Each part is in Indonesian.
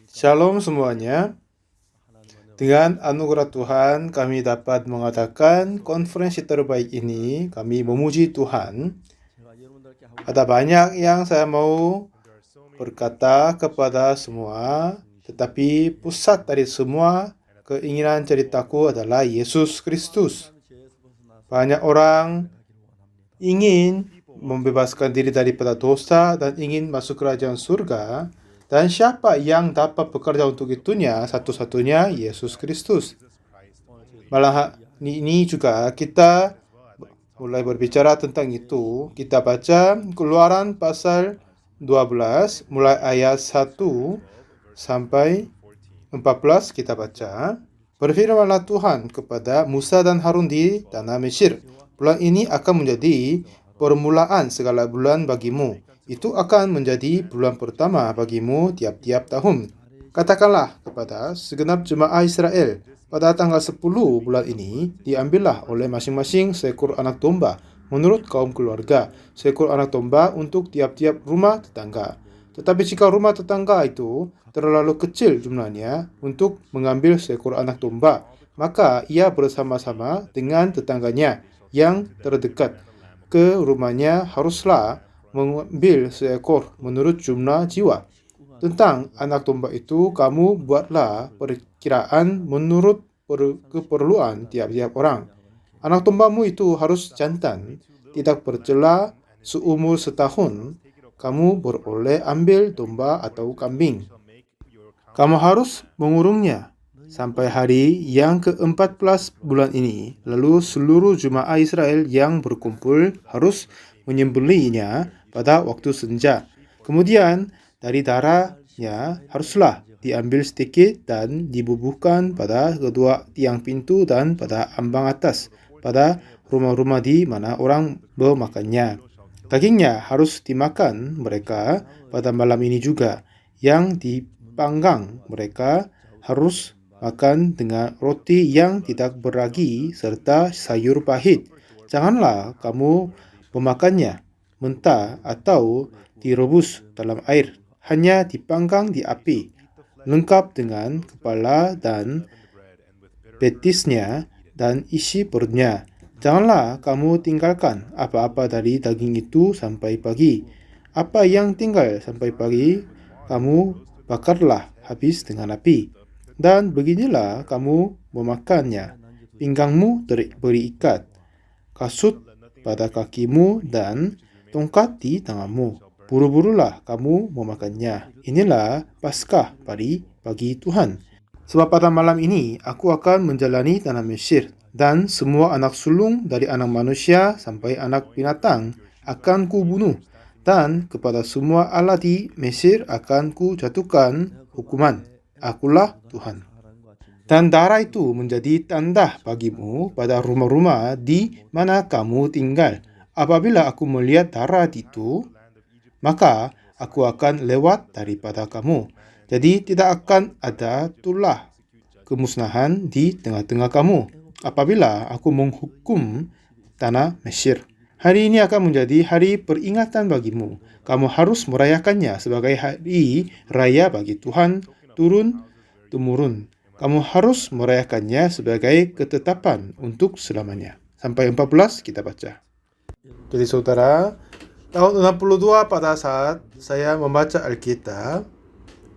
Shalom semuanya. Dengan anugerah Tuhan, kami dapat mengadakan konferensi terbaik ini. Kami memuji Tuhan. Ada banyak yang saya mau berkata kepada semua, tetapi pusat dari semua keinginan ceritaku adalah Yesus Kristus. Banyak orang ingin membebaskan diri daripada dosa dan ingin masuk kerajaan surga. Dan siapa yang dapat bekerja untuk itunya? Satu-satunya Yesus Kristus. Malah ini juga kita mulai berbicara tentang itu. Kita baca Keluaran pasal 12 mulai ayat 1 sampai 14 kita baca. Berfirmanlah Tuhan kepada Musa dan Harun di tanah Mesir. Bulan ini akan menjadi permulaan segala bulan bagimu. Itu akan menjadi bulan pertama bagimu tiap-tiap tahun. Katakanlah kepada segenap jemaah Israel, pada tanggal 10 bulan ini, diambillah oleh masing-masing seekor anak domba menurut kaum keluarga, seekor anak domba untuk tiap-tiap rumah tetangga. Tetapi jika rumah tetangga itu terlalu kecil jumlahnya untuk mengambil seekor anak domba, maka ia bersama-sama dengan tetangganya yang terdekat ke rumahnya haruslah mengambil seekor menurut jumlah jiwa. Tentang anak domba itu, kamu buatlah perkiraan menurut keperluan tiap-tiap orang. Anak dombamu itu harus jantan, tidak bercela, seumur setahun. Kamu beroleh ambil domba atau kambing. Kamu harus mengurungnya sampai hari yang ke-14 bulan ini. Lalu seluruh jemaah Israel yang berkumpul harus menyembelihnya pada waktu senja. Kemudian dari darahnya haruslah diambil sedikit dan dibubuhkan pada kedua tiang pintu dan pada ambang atas, pada rumah-rumah di mana orang memakannya. Dagingnya harus dimakan mereka pada malam ini juga. Yang dipanggang mereka harus makan dengan roti yang tidak beragi serta sayur pahit. Janganlah kamu memakannya mentah atau direbus dalam air, hanya dipanggang di api, lengkap dengan kepala dan betisnya dan isi perutnya. Janganlah kamu tinggalkan apa-apa dari daging itu sampai pagi. Apa yang tinggal sampai pagi, kamu bakarlah habis dengan api. Dan beginilah kamu memakannya. Pinggangmu berikat, kasut pada kakimu, dan tongkat di tanganmu. Buru-burulah kamu memakannya. Inilah Paskah bagi Tuhan. Sebab pada malam ini aku akan menjalani tanah Mesir, dan semua anak sulung dari anak manusia sampai anak binatang akan kubunuh, dan kepada semua Allah di Mesir akan kujatuhkan hukuman. Akulah Tuhan. Dan darah itu menjadi tanda bagimu pada rumah-rumah di mana kamu tinggal. Apabila aku melihat darah itu, maka aku akan lewat daripada kamu. Jadi tidak akan ada tulah kemusnahan di tengah-tengah kamu apabila aku menghukum tanah Mesir. Hari ini akan menjadi hari peringatan bagimu. Kamu harus merayakannya sebagai hari raya bagi Tuhan turun-temurun. Kamu harus merayakannya sebagai ketetapan untuk selamanya. Sampai 14 kita baca. Jadi saudara, tahun 62 pada saat saya membaca Alkitab,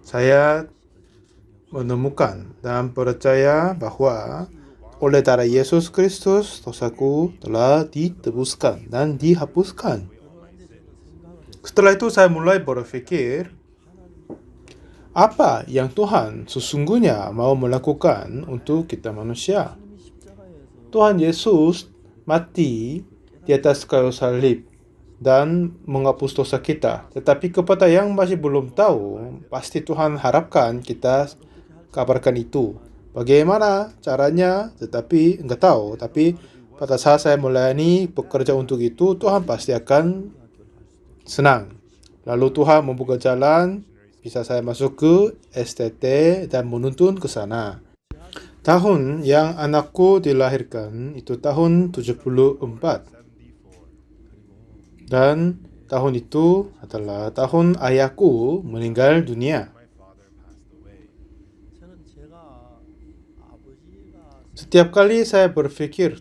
saya menemukan dan percaya bahwa oleh darah Yesus Kristus dosaku telah ditebuskan dan dihapuskan. Setelah itu saya mulai berpikir, apa yang Tuhan sesungguhnya mau melakukan untuk kita manusia? Tuhan Yesus mati di atas kayu salib dan menghapus dosa kita. Tetapi kepada yang masih belum tahu, pasti Tuhan harapkan kita kabarkan itu. Bagaimana caranya, tetapi enggak tahu. Tapi pada saat saya melayani bekerja untuk itu, Tuhan pasti akan senang. Lalu Tuhan membuka jalan, bisa saya masuk ke STT dan menuntun ke sana. Tahun yang anakku dilahirkan itu tahun 74. Dan tahun itu adalah tahun ayahku meninggal dunia. Setiap kali saya berpikir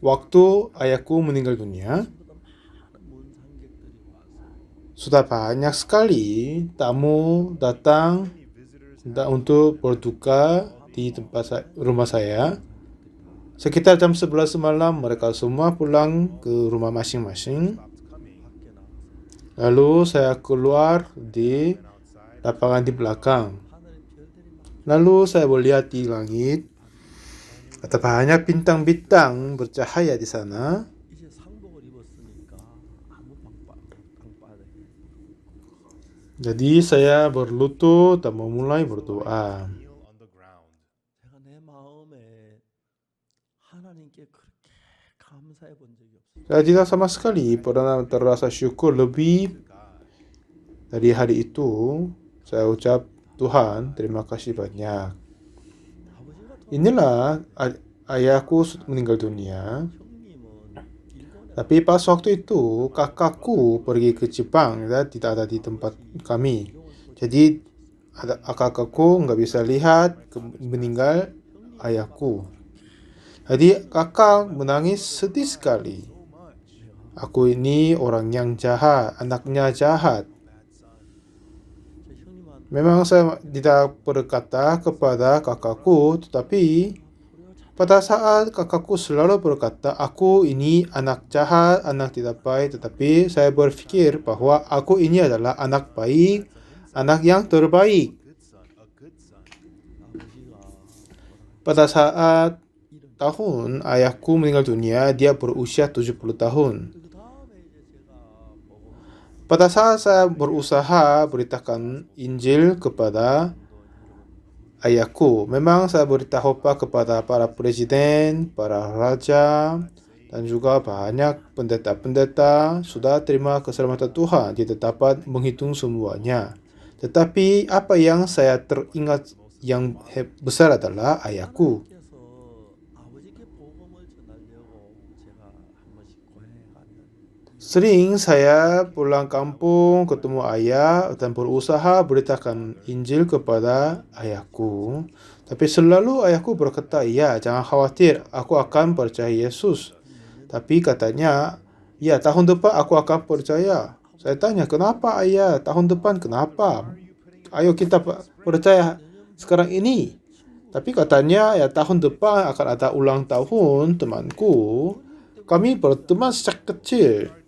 waktu ayahku meninggal dunia, sudah banyak sekali tamu datang untuk berduka di rumah saya. Sekitar jam 11 malam mereka semua pulang ke rumah masing-masing. Lalu saya keluar di lapangan di belakang. Lalu saya melihat di langit, ada banyak bintang-bintang bercahaya di sana. Jadi saya berlutut dan memulai berdoa. Saya tidak sama sekali pernah terasa syukur lebih dari hari itu. Saya ucap, Tuhan, terima kasih banyak. Inilah ayahku meninggal dunia. Tapi pas waktu itu kakakku pergi ke Jepang, ya, tidak ada di tempat kami. Jadi kakakku nggak bisa lihat meninggal ayahku. Jadi kakak menangis sedih sekali. Aku ini orang yang jahat, anaknya jahat. Memang saya tidak berkata kepada kakakku, tetapi pada saat kakakku selalu berkata, aku ini anak jahat, anak tidak baik, tetapi saya berpikir bahwa aku ini adalah anak baik, anak yang terbaik. Pada saat tahun ayahku meninggal dunia, dia berusia 70 tahun. Pada saat saya berusaha beritakan Injil kepada ayahku, memang saya beritahu kepada para presiden, para raja, dan juga banyak pendeta-pendeta sudah terima keselamatan Tuhan, tidak dapat menghitung semuanya. Tetapi apa yang saya teringat yang besar adalah ayahku. Sering saya pulang kampung ketemu ayah dan berusaha beritakan Injil kepada ayahku. Tapi selalu ayahku berkata, ya jangan khawatir, aku akan percaya Yesus. Tapi katanya, ya tahun depan aku akan percaya. Saya tanya, kenapa ayah? Tahun depan kenapa? Ayo kita percaya sekarang ini. Tapi katanya, ya tahun depan akan ada ulang tahun temanku. Kami berteman sejak kecil.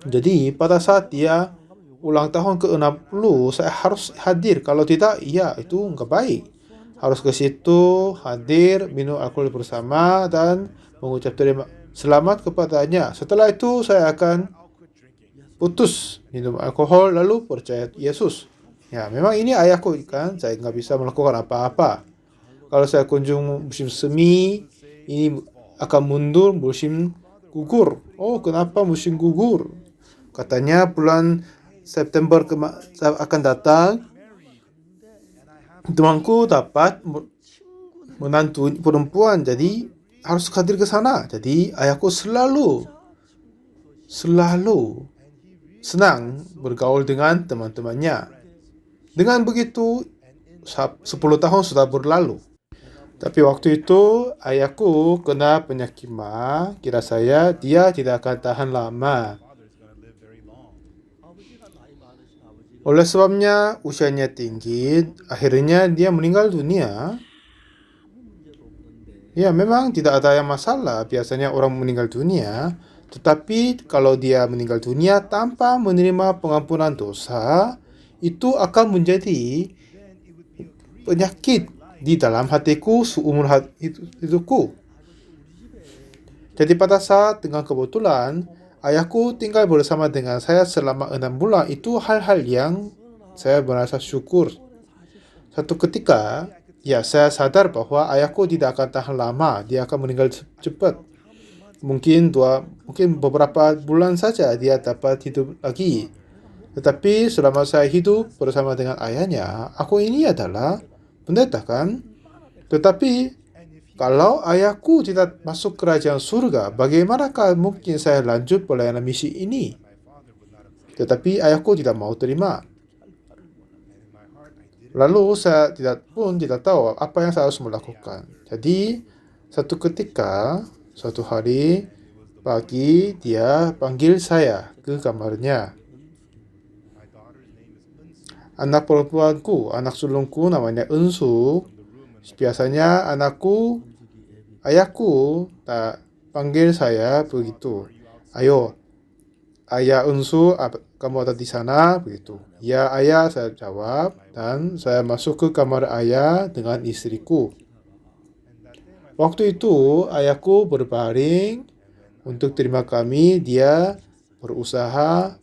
Jadi pada saat dia ulang tahun ke-60, saya harus hadir. Kalau tidak, ya itu nggak baik. Harus ke situ, hadir, minum alkohol bersama, dan mengucap terima selamat kepadanya. Setelah itu saya akan putus minum alkohol, lalu percaya Yesus. Ya, memang ini ayahku kan, saya nggak bisa melakukan apa-apa. Kalau saya kunjung musim semi, ini akan mundur musim gugur. Oh, kenapa musim gugur? Katanya bulan September akan datang, temanku dapat menantu perempuan, jadi harus hadir ke sana. Jadi ayahku selalu senang bergaul dengan teman-temannya. Dengan begitu, 10 tahun sudah berlalu. Tapi waktu itu ayahku kena penyakit ma. Kira saya dia tidak akan tahan lama. Oleh sebabnya usianya tinggi, akhirnya dia meninggal dunia. Ya, memang tidak ada yang masalah. Biasanya orang meninggal dunia. Tetapi kalau dia meninggal dunia tanpa menerima pengampunan dosa, itu akan menjadi penyakit di dalam hatiku seumur hidupku. Jadi pada saat dengan kebetulan ayahku tinggal bersama dengan saya selama 6 bulan, itu hal-hal yang saya merasa syukur. Satu ketika, ya saya sadar bahwa ayahku tidak akan tahan lama, dia akan meninggal cepat. Mungkin beberapa bulan saja dia dapat hidup lagi. Tetapi selama saya hidup bersama dengan ayahnya, aku ini adalah pendeta kan? Tetapi kalau ayahku tidak masuk kerajaan surga, bagaimanakah mungkin saya lanjut pelayanan misi ini? Tetapi ayahku tidak mau terima. Lalu saya tidak tahu apa yang saya harus melakukan. Jadi suatu hari pagi dia panggil saya ke kamarnya. Anak perempuanku, anak sulungku namanya Unsu. Biasanya ayahku tak panggil saya begitu. Ayo, ayah Unsu, kamu ada di sana? Begitu. Ya, ayah, saya jawab. Dan saya masuk ke kamar ayah dengan istriku. Waktu itu, ayahku berbaring. Untuk terima kami, dia berusaha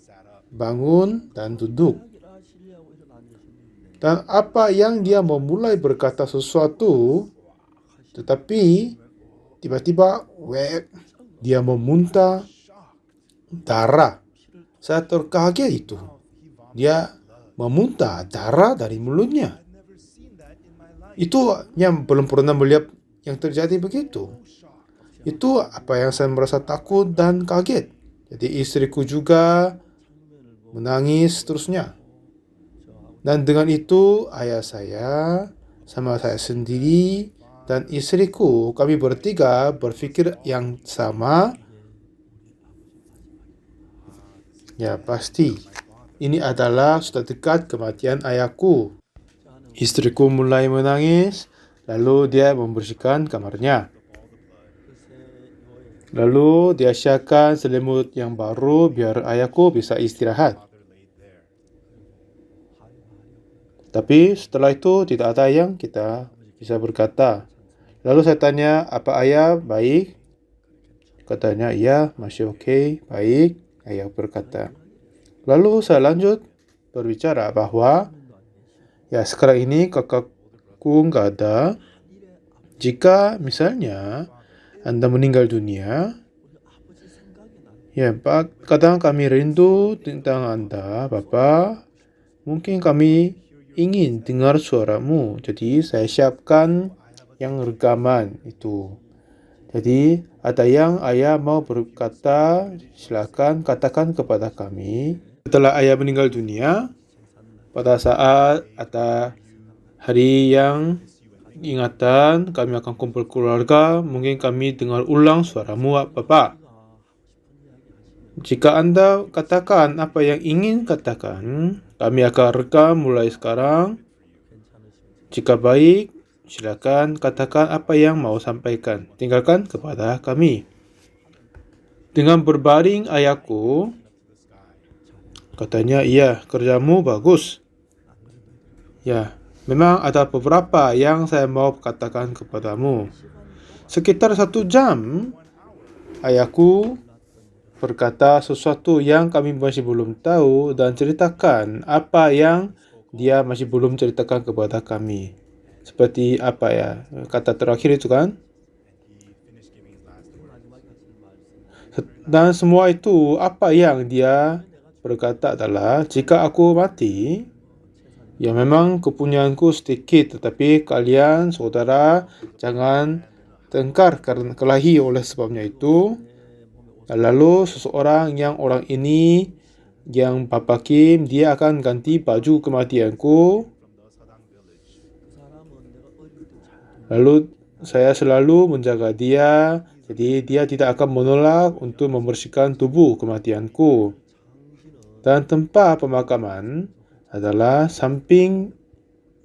bangun dan duduk. Dan apa yang dia memulai berkata sesuatu, tetapi tiba-tiba dia memuntah darah. Saya terkaget itu. Dia memuntah darah dari mulutnya. Itu yang belum pernah melihat yang terjadi begitu. Itu apa yang saya merasa takut dan kaget. Jadi istriku juga menangis terusnya. Dan dengan itu ayah saya sama saya sendiri dan istriku, kami bertiga berpikir yang sama. Ya pasti, ini adalah sudah dekat kematian ayahku. Istriku mulai menangis, lalu dia membersihkan kamarnya. Lalu dia siapkan selimut yang baru biar ayahku bisa istirahat. Tapi setelah itu tidak ada yang kita bisa berkata. Lalu saya tanya, apa ayah baik? Katanya, iya, masih oke, baik. Ayah berkata. Lalu saya lanjut berbicara bahwa, ya sekarang ini kakakku nggak ada. Jika misalnya Anda meninggal dunia, ya kadang kami rindu tentang Anda, Bapak. Mungkin kami ingin dengar suaramu. Jadi saya siapkan yang rekaman itu. Jadi ada yang ayah mau berkata, silakan katakan kepada kami. Setelah ayah meninggal dunia, pada saat ada hari yang ingatan, kami akan kumpul keluarga. Mungkin kami dengar ulang suaramu, Bapak. Jika Anda katakan apa yang ingin katakan, kami akan rekam mulai sekarang. Jika baik, silakan katakan apa yang mau sampaikan. Tinggalkan kepada kami. Dengan berbaring ayahku, katanya, iya, kerjamu bagus. Ya, memang ada beberapa yang saya mau katakan kepadamu. Sekitar 1 jam, ayahku berkata sesuatu yang kami masih belum tahu dan ceritakan apa yang dia masih belum ceritakan kepada kami. Seperti apa ya, kata terakhir itu kan. Dan semua itu apa yang dia berkata adalah, jika aku mati, ya memang kepunyaanku sedikit, tetapi kalian saudara jangan tengkar karena kelahi oleh sebabnya itu. Lalu seseorang yang orang ini yang Papa Kim, dia akan ganti baju kematianku. Lalu saya selalu menjaga dia, jadi dia tidak akan menolak untuk membersihkan tubuh kematianku. Dan tempat pemakaman adalah samping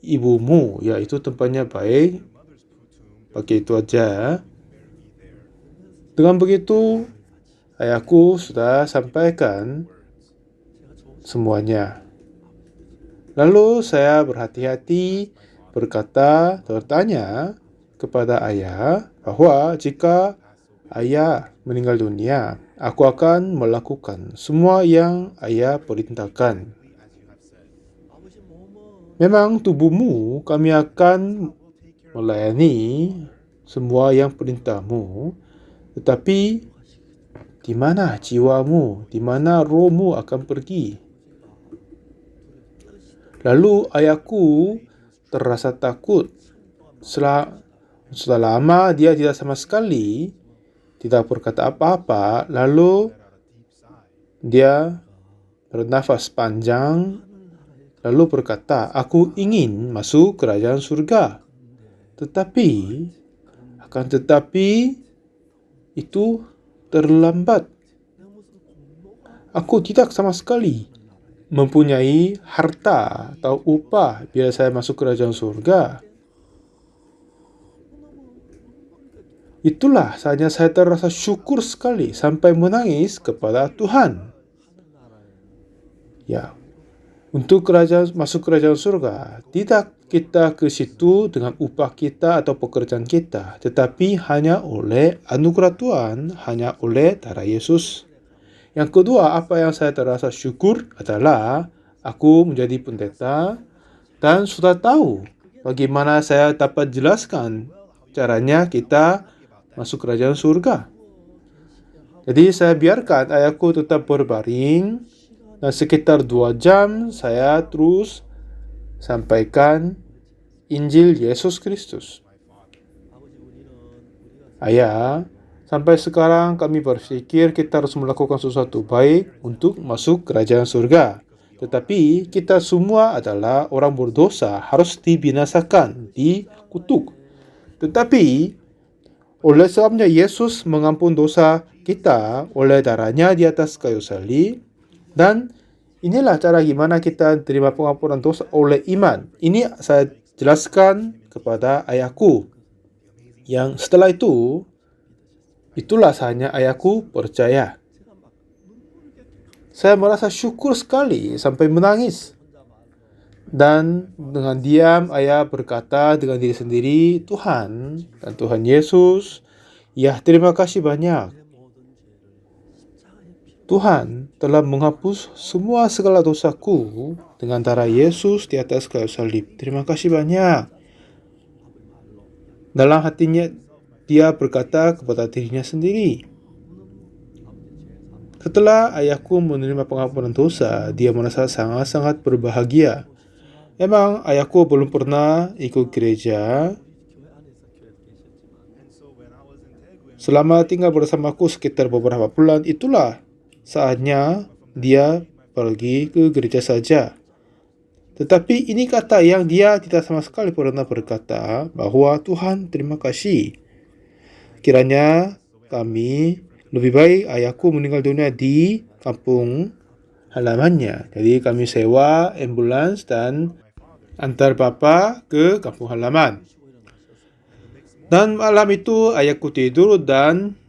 ibumu, yaitu tempatnya baik. Pakai itu aja. Dengan begitu, ayahku sudah sampaikan semuanya. Lalu saya berhati-hati bertanya kepada ayah bahwa jika ayah meninggal dunia, aku akan melakukan semua yang ayah perintahkan. Memang tubuhmu kami akan melayani semua yang perintahmu, tetapi di mana jiwamu, di mana rohmu akan pergi? Lalu ayahku terasa takut. Sudah lama dia tidak sama sekali tidak berkata apa-apa. Lalu dia bernafas panjang lalu berkata, "Aku ingin masuk kerajaan surga." Tetapi, akan tetapi itu terlambat. Aku tidak sama sekali mempunyai harta atau upah biar saya masuk kerajaan surga. Itulah saatnya saya terasa syukur sekali sampai menangis kepada Tuhan. Ya, untuk masuk kerajaan surga, tidak kita ke situ dengan upah kita atau pekerjaan kita, tetapi hanya oleh anugerah Tuhan, hanya oleh darah Yesus. Yang kedua, apa yang saya terasa syukur adalah aku menjadi pendeta dan sudah tahu bagaimana saya dapat jelaskan caranya kita masuk kerajaan surga. Jadi saya biarkan ayahku tetap berbaring dan sekitar 2 jam saya terus sampaikan Injil Yesus Kristus. Ayah, sampai sekarang kami berpikir kita harus melakukan sesuatu baik untuk masuk kerajaan surga. Tetapi kita semua adalah orang berdosa, harus dibinasakan, dikutuk. Tetapi oleh sebabnya Yesus mengampun dosa kita oleh darahnya di atas kayu salib. Dan inilah cara gimana kita terima pengampunan dosa oleh iman. Ini saya jelaskan kepada ayahku. Yang setelah itu, itulah saatnya ayahku percaya. Saya merasa syukur sekali sampai menangis. Dan dengan diam ayah berkata dengan diri sendiri, Tuhan dan Tuhan Yesus, ya terima kasih banyak. Tuhan telah menghapus semua segala dosaku dengan darah Yesus di atas kayu salib. Terima kasih banyak. Dalam hatinya dia berkata kepada dirinya sendiri. Setelah ayahku menerima pengampunan dosa, dia merasa sangat-sangat berbahagia. Emang ayahku belum pernah ikut gereja. Selama tinggal bersamaku sekitar beberapa bulan, itulah saatnya dia pergi ke gereja saja. Tetapi ini kata yang dia tidak sama sekali pernah berkata bahwa Tuhan terima kasih. Kiranya kami lebih baik ayahku meninggal dunia di kampung halamannya. Jadi kami sewa ambulans dan antar bapa ke kampung halaman. Dan malam itu ayahku tidur dan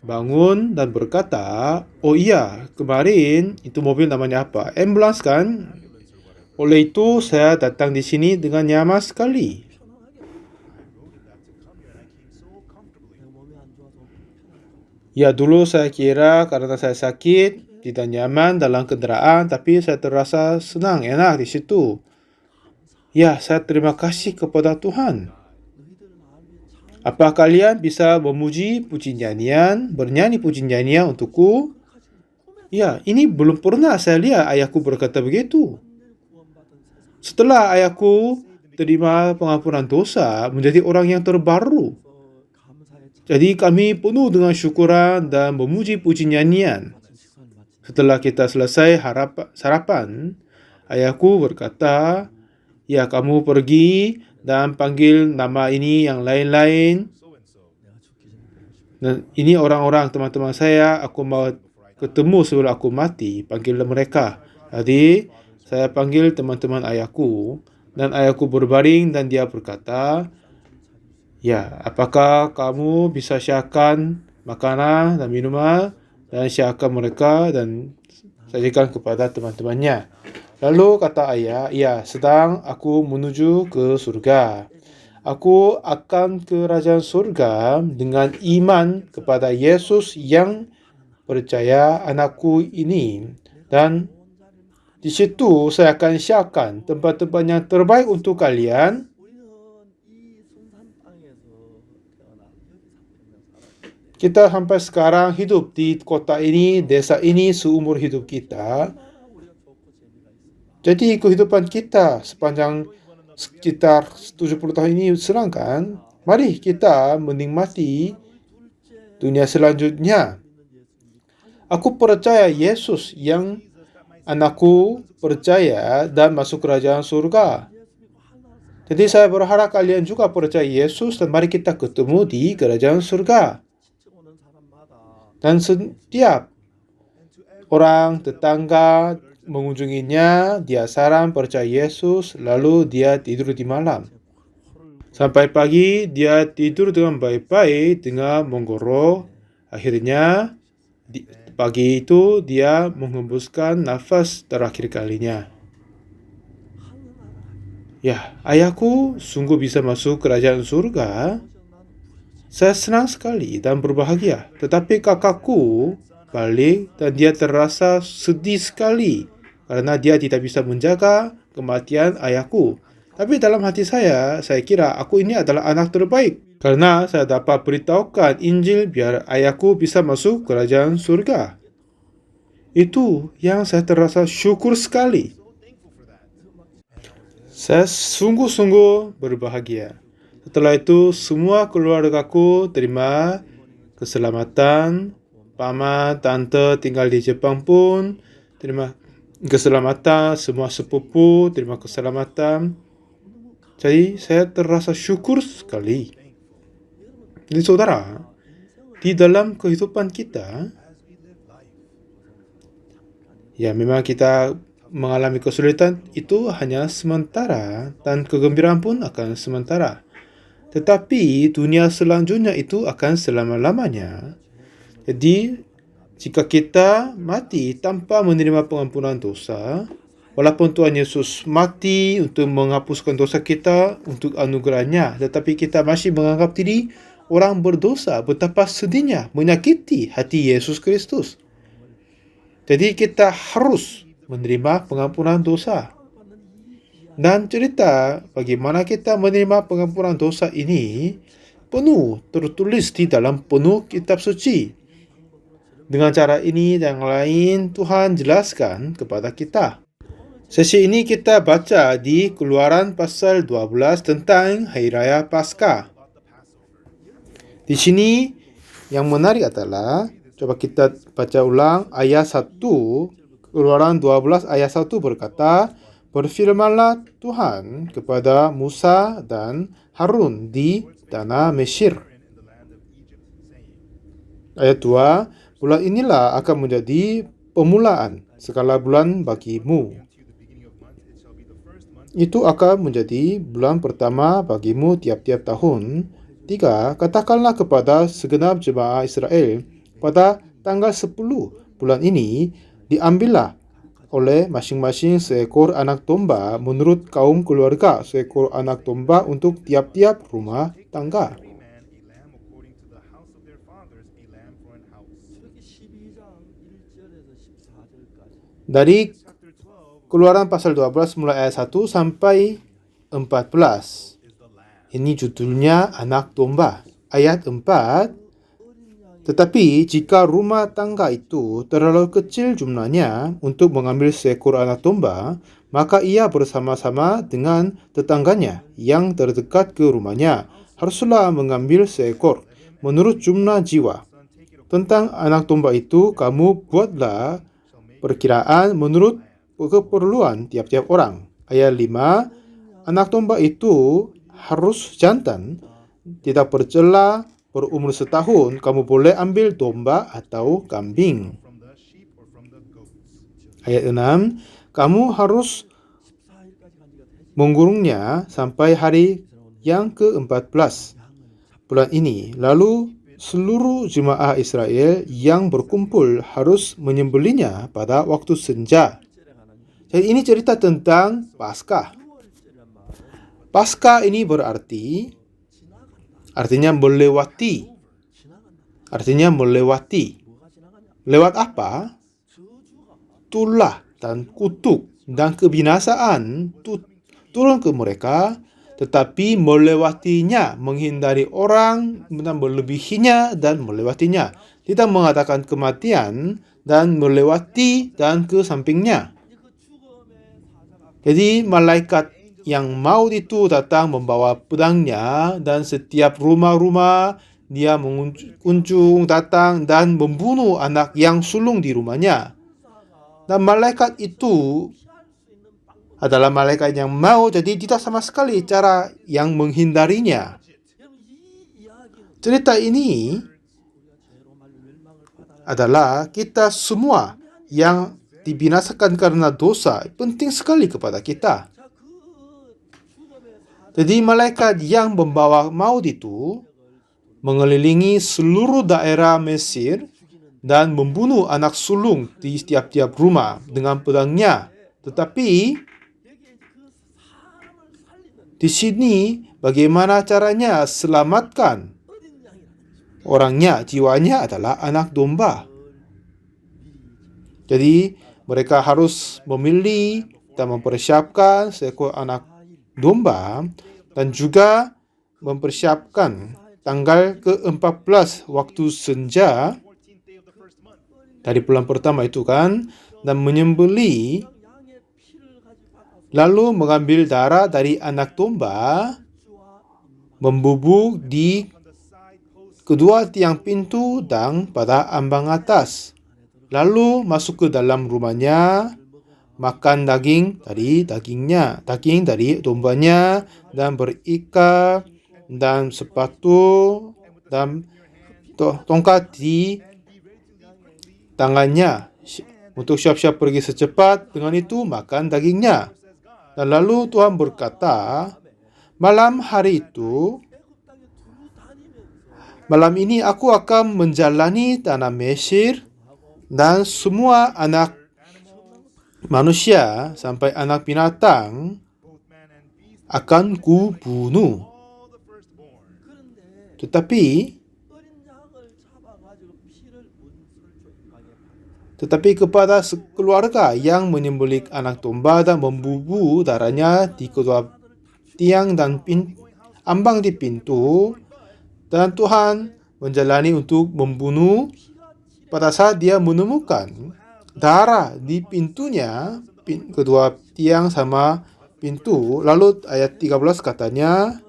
bangun dan berkata, oh iya, kemarin itu mobil namanya apa? Ambulans kan? Oleh itu saya datang di sini dengan nyaman sekali. Ya, dulu saya kira karena saya sakit, tidak nyaman dalam kendaraan, tapi saya terasa senang, enak di situ. Ya, saya terima kasih kepada Tuhan. Apa kalian bisa memuji puji nyanyian, bernyanyi puji nyanyian untukku? Ya, ini belum pernah saya lihat ayahku berkata begitu. Setelah ayahku terima pengampunan dosa, menjadi orang yang terbaru. Jadi kami penuh dengan syukuran dan memuji puji nyanyian. Setelah kita selesai sarapan, ayahku berkata, ya kamu pergi dan panggil nama ini yang lain-lain. Dan ini orang-orang teman-teman saya, aku mau ketemu sebelum aku mati, panggil mereka. Jadi saya panggil teman-teman ayahku dan ayahku berbaring dan dia berkata, ya, apakah kamu bisa siapkan makanan dan minuman dan siapkan mereka dan sajikan kepada teman-temannya. Lalu kata ayah, ya, sedang aku menuju ke surga. Aku akan ke kerajaan surga dengan iman kepada Yesus yang percaya anakku ini. Dan di situ saya akan siapkan tempat-tempat yang terbaik untuk kalian. Kita sampai sekarang hidup di kota ini, desa ini seumur hidup kita. Jadi kehidupan kita sepanjang sekitar 70 tahun ini senang kan? Mari kita menikmati dunia selanjutnya. Aku percaya Yesus yang anakku percaya dan masuk kerajaan surga. Jadi saya berharap kalian juga percaya Yesus dan mari kita ketemu di kerajaan surga. Dan setiap orang tetangga mengunjunginya, dia saran percaya Yesus, lalu dia tidur di malam. Sampai pagi dia tidur dengan baik-baik dengan menggoro. Akhirnya pagi itu dia menghembuskan nafas terakhir kalinya. Ya, ayahku sungguh bisa masuk kerajaan surga. Saya senang sekali dan berbahagia. Tetapi kakakku balik dan dia terasa sedih sekali karena dia tidak bisa menjaga kematian ayahku. Tapi dalam hati saya kira aku ini adalah anak terbaik karena saya dapat beritahukan Injil biar ayahku bisa masuk kerajaan surga. Itu yang saya terasa syukur sekali. Saya sungguh-sungguh berbahagia. Setelah itu, semua keluargaku terima keselamatan. Paman, tante tinggal di Jepang pun terima keselamatan. Semua sepupu terima keselamatan. Jadi, saya terasa syukur sekali. Jadi, saudara, di dalam kehidupan kita, ya memang kita mengalami kesulitan itu hanya sementara dan kegembiraan pun akan sementara. Tetapi dunia selanjutnya itu akan selama-lamanya. Jadi jika kita mati tanpa menerima pengampunan dosa, walaupun Tuhan Yesus mati untuk menghapuskan dosa kita untuk anugerahnya, tetapi kita masih menganggap diri orang berdosa, betapa sedihnya, menyakiti hati Yesus Kristus. Jadi kita harus menerima pengampunan dosa. Dan cerita bagaimana kita menerima pengampunan dosa ini penuh tertulis di dalam penuh kitab suci. Dengan cara ini dan yang lain Tuhan jelaskan kepada kita. Sesi ini kita baca di Keluaran pasal 12 tentang Hari Raya Paskah. Di sini yang menarik adalah, coba kita baca ulang ayat 1. Keluaran 12 ayat 1 berkata, "Berfirmanlah Tuhan kepada Musa dan Harun di tanah Mesir." Ayat 2, "Bulan inilah akan menjadi permulaan segala bulan bagimu. Itu akan menjadi bulan pertama bagimu tiap-tiap tahun. 3, katakanlah kepada segenap jemaah Israel, pada tanggal 10 bulan ini, diambillah oleh masing-masing seekor anak domba menurut kaum keluarga, seekor anak domba untuk tiap-tiap rumah tangga." Dari Keluaran pasal 12 mulai ayat 1 sampai 14. Ini judulnya anak domba. Ayat 4, "Tetapi jika rumah tangga itu terlalu kecil jumlahnya untuk mengambil seekor anak domba, maka ia bersama-sama dengan tetangganya yang terdekat ke rumahnya haruslah mengambil seekor menurut jumlah jiwa. Tentang anak domba itu kamu buatlah perkiraan menurut keperluan tiap-tiap orang." Ayat 5, "Anak domba itu harus jantan, tidak bercela, berumur setahun. Kamu boleh ambil domba atau kambing." Ayat 6, "Kamu harus menggurungnya sampai hari yang ke-14 bulan ini. Lalu seluruh jemaah Israel yang berkumpul harus menyembelihnya pada waktu senja." Jadi ini cerita tentang Paskah. Paskah ini artinya melewati. Artinya melewati. Lewat apa? Tulah dan kutuk dan kebinasaan turun ke mereka, tetapi melewatinya, menghindari orang dan melebihinya dan melewatinya. Tidak mengatakan kematian dan melewati dan ke sampingnya. Jadi malaikat yang maut itu datang membawa pedangnya dan setiap rumah-rumah dia mengunjung datang dan membunuh anak yang sulung di rumahnya. Dan malaikat itu adalah malaikat yang mau, jadi tidak sama sekali cara yang menghindarinya. Cerita ini adalah kita semua yang dibinasakan karena dosa penting sekali kepada kita. Jadi malaikat yang membawa maut itu mengelilingi seluruh daerah Mesir dan membunuh anak sulung di setiap-tiap rumah dengan pedangnya. Tetapi di sini bagaimana caranya selamatkan orangnya, jiwanya adalah anak domba. Jadi mereka harus memilih dan mempersiapkan seekor anak domba dan juga mempersiapkan tanggal ke-14 waktu senja dari bulan pertama itu kan, dan menyembelih, lalu mengambil darah dari anak domba, membubuk di kedua tiang pintu dan pada ambang atas. Lalu masuk ke dalam rumahnya, makan daging dari dombanya, dan berikat dan sepatu dan tongkat di tangannya untuk siap-siap pergi secepat. Dengan itu makan dagingnya. Dan lalu Tuhan berkata, malam ini aku akan menjalani tanah Mesir, dan semua anak manusia sampai anak binatang akan kubunuh. Tetapi kepada keluarga yang menyembelih anak domba dan membubuh darahnya di kedua tiang dan ambang di pintu, dan Tuhan menjalani untuk membunuh. Pada saat dia menemukan darah di pintunya, kedua tiang sama pintu, lalu ayat 13 katanya,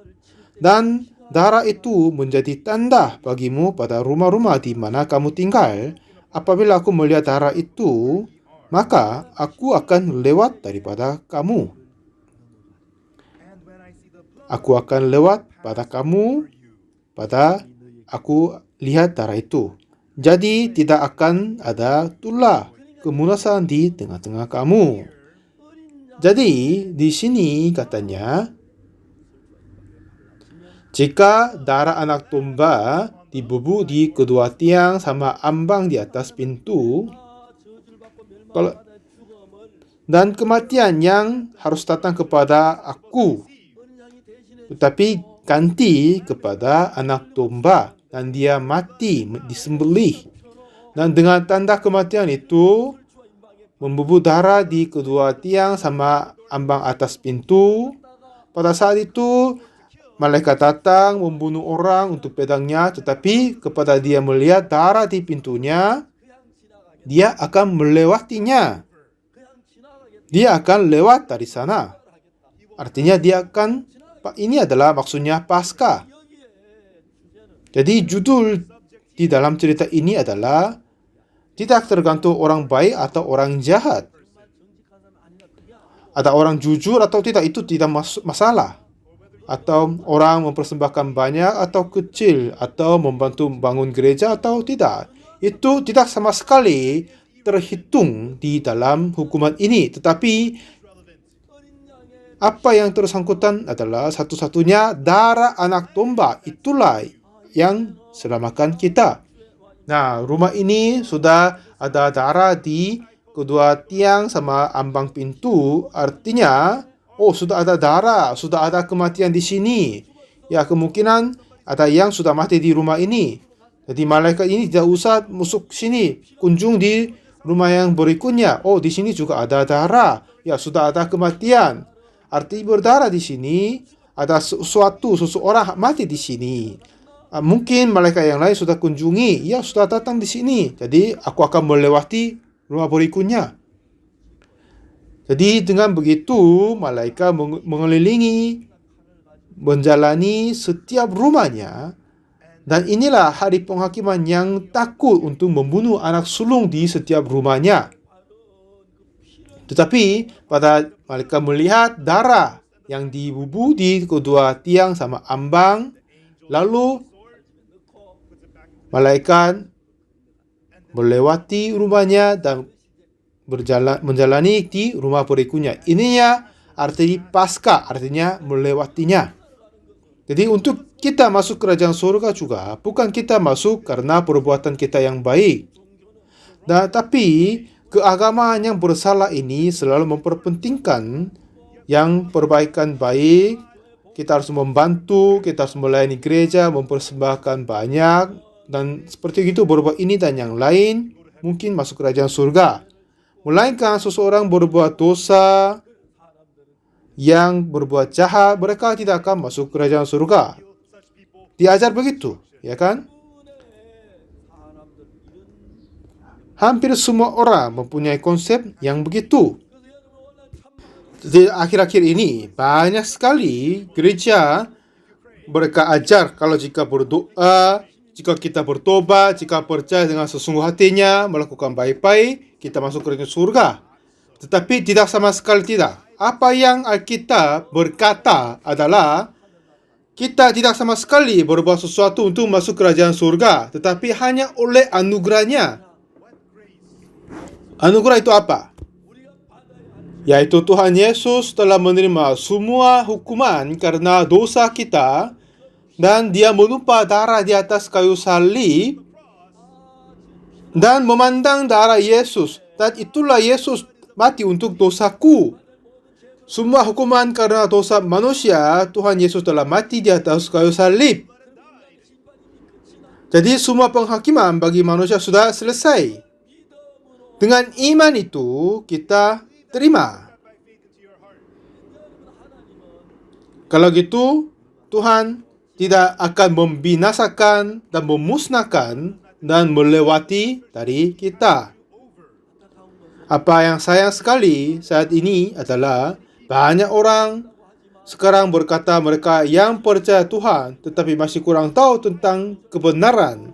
dan darah itu menjadi tanda bagimu pada rumah-rumah di mana kamu tinggal. Apabila aku melihat darah itu, maka aku akan lewat daripada kamu. Aku akan lewat pada kamu pada aku lihat darah itu. Jadi tidak akan ada tulah kemunasan di tengah-tengah kamu. Jadi di sini katanya, jika darah anak domba dibubuk di kedua tiang sama ambang di atas pintu, dan kematian yang harus datang kepada aku, tetapi ganti kepada anak domba, dan dia mati disembelih. Dan dengan tanda kematian itu, membubuk darah di kedua tiang sama ambang atas pintu. Pada saat itu malaikat datang membunuh orang untuk pedangnya, tetapi kepada dia melihat darah di pintunya, dia akan melewatinya. Dia akan lewat dari sana. Artinya ini adalah maksudnya Paskah. Jadi judul di dalam cerita ini adalah tidak tergantung orang baik atau orang jahat. Ada orang jujur atau tidak, itu tidak masalah. Atau orang mempersembahkan banyak atau kecil, atau membantu bangun gereja atau tidak. Itu tidak sama sekali terhitung di dalam hukuman ini. Tetapi apa yang tersangkutan adalah satu-satunya darah anak domba. Itulah yang selamatkan kita. Nah, rumah ini sudah ada darah di kedua tiang sama ambang pintu. Artinya, sudah ada darah, sudah ada kematian di sini. Ya, kemungkinan ada yang sudah mati di rumah ini. Jadi malaikat ini tidak usah masuk sini, kunjung di rumah yang berikutnya. Di sini juga ada darah. Ya, sudah ada kematian. Arti berdarah di sini, ada seseorang mati di sini. Mungkin malaikat yang lain sudah kunjungi, ya sudah datang di sini. Jadi aku akan melewati rumah berikutnya. Jadi dengan begitu malaikat mengelilingi, menjalani setiap rumahnya. Dan inilah hari penghakiman yang takut untuk membunuh anak sulung di setiap rumahnya. Tetapi pada mereka melihat darah yang dibubuh di kedua tiang sama ambang, lalu malaikat melewati rumahnya dan menjalani di rumah berikutnya. Ininya arti pasca, artinya melewatinya. Jadi untuk kita masuk kerajaan surga juga bukan kita masuk karena perbuatan kita yang baik. Tapi keagamaan yang bersalah ini selalu memperpentingkan yang perbaikan baik. Kita harus membantu, kita harus melayani gereja, mempersembahkan banyak, dan seperti itu berbuat ini dan yang lain mungkin masuk kerajaan surga. Melainkan seseorang berbuat dosa, yang berbuat jahat, mereka tidak akan masuk kerajaan surga. Diajar begitu, ya kan? Hampir semua orang mempunyai konsep yang begitu. Jadi akhir-akhir ini banyak sekali gereja mereka ajar kalau jika berdoa, jika kita bertobat, jika percaya dengan sesungguh hatinya, melakukan baik-baik, kita masuk kerajaan surga. Tetapi tidak, sama sekali tidak. Apa yang Alkitab berkata adalah kita tidak sama sekali berbuat sesuatu untuk masuk kerajaan surga, tetapi hanya oleh anugerahnya. Anugerah itu apa? Yaitu Tuhan Yesus telah menerima semua hukuman karena dosa kita, dan Dia menumpah darah di atas kayu salib dan memandang darah Yesus, dan itulah Yesus mati untuk dosaku. Semua hukuman karena dosa manusia, Tuhan Yesus telah mati di atas kayu salib. Jadi semua penghakiman bagi manusia sudah selesai. Dengan iman itu kita terima. Kalau gitu, Tuhan tidak akan membinasakan dan memusnahkan dan melewati dari kita. Apa yang sayang sekali saat ini adalah banyak orang sekarang berkata mereka yang percaya Tuhan tetapi masih kurang tahu tentang kebenaran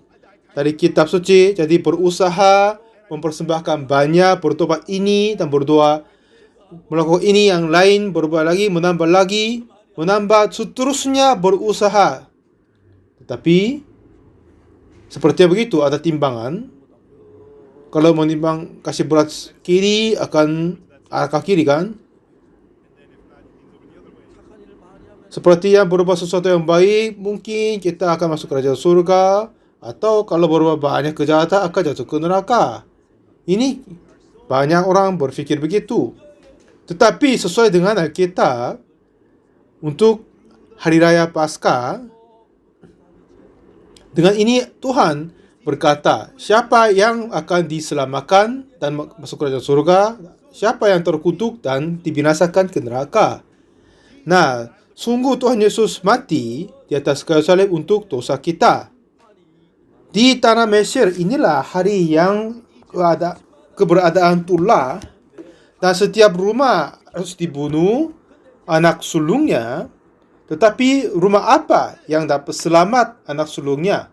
dari kitab suci. Jadi berusaha mempersembahkan banyak, bertobat ini dan berdoa, melakukan ini yang lain, berbuat lagi, menambah seterusnya berusaha. Tetapi seperti begitu ada timbangan. Kalau menimbang kasih berat kiri akan arah kiri kan. Seperti yang berbuat sesuatu yang baik, mungkin kita akan masuk kerajaan surga. Atau kalau berbuat banyak kejahatan akan jatuh ke neraka. Ini banyak orang berpikir begitu. Tetapi sesuai dengan Alkitab, untuk Hari Raya Paskah, dengan ini Tuhan berkata, siapa yang akan diselamatkan dan masuk kerajaan surga, siapa yang terkutuk dan dibinasakan ke neraka. Nah, sungguh Tuhan Yesus mati di atas kayu salib untuk dosa kita. Di tanah Mesir inilah hari yang keberadaan tulah, dan setiap rumah harus dibunuh anak sulungnya. Tetapi rumah apa yang dapat selamat anak sulungnya?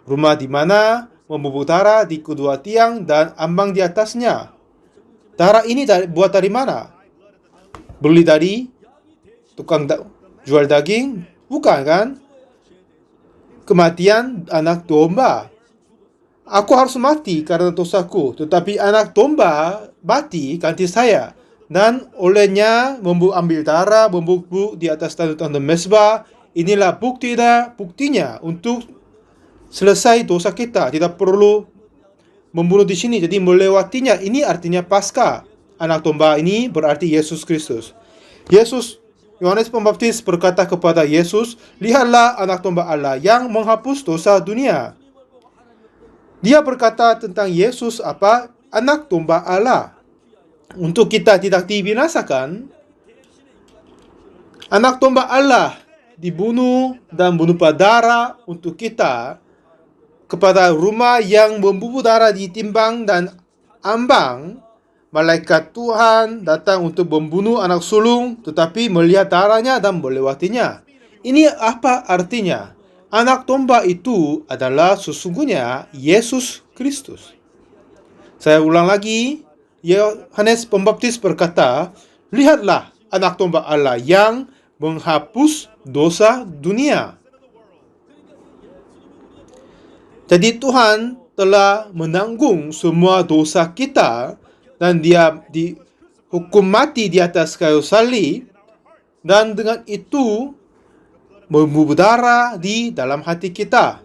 Rumah di mana membubuh darah di kedua tiang dan ambang di atasnya. Darah ini buat dari mana? Beli dari tukang jual daging? Bukan kan? Kematian anak domba. Aku harus mati karena dosaku, tetapi anak domba mati ganti saya. Dan olehnya ambil darah, membubuk di atas tanda-tanda mezbah. Inilah buktinya untuk selesai dosa kita. Tidak perlu membunuh di sini, jadi melewatinya. Ini artinya Paskah. Anak domba ini berarti Yesus Kristus. Yohanes Pembaptis berkata kepada Yesus, lihatlah anak domba Allah yang menghapus dosa dunia. Dia berkata tentang Yesus apa? Anak domba Allah. Untuk kita tidak dibinasakan, anak domba Allah dibunuh dan menumpah darah untuk kita kepada rumah yang membubuh darah ditimbang dan ambang. Malaikat Tuhan datang untuk membunuh anak sulung, tetapi melihat darahnya dan melewatinya. Ini apa artinya? Anak domba itu adalah sesungguhnya Yesus Kristus. Saya ulang lagi, Yohanes Pembaptis berkata, lihatlah anak domba Allah yang menghapus dosa dunia. Jadi Tuhan telah menanggung semua dosa kita dan dia dihukum mati di atas kayu salib, dan dengan itu berdarah di dalam hati kita.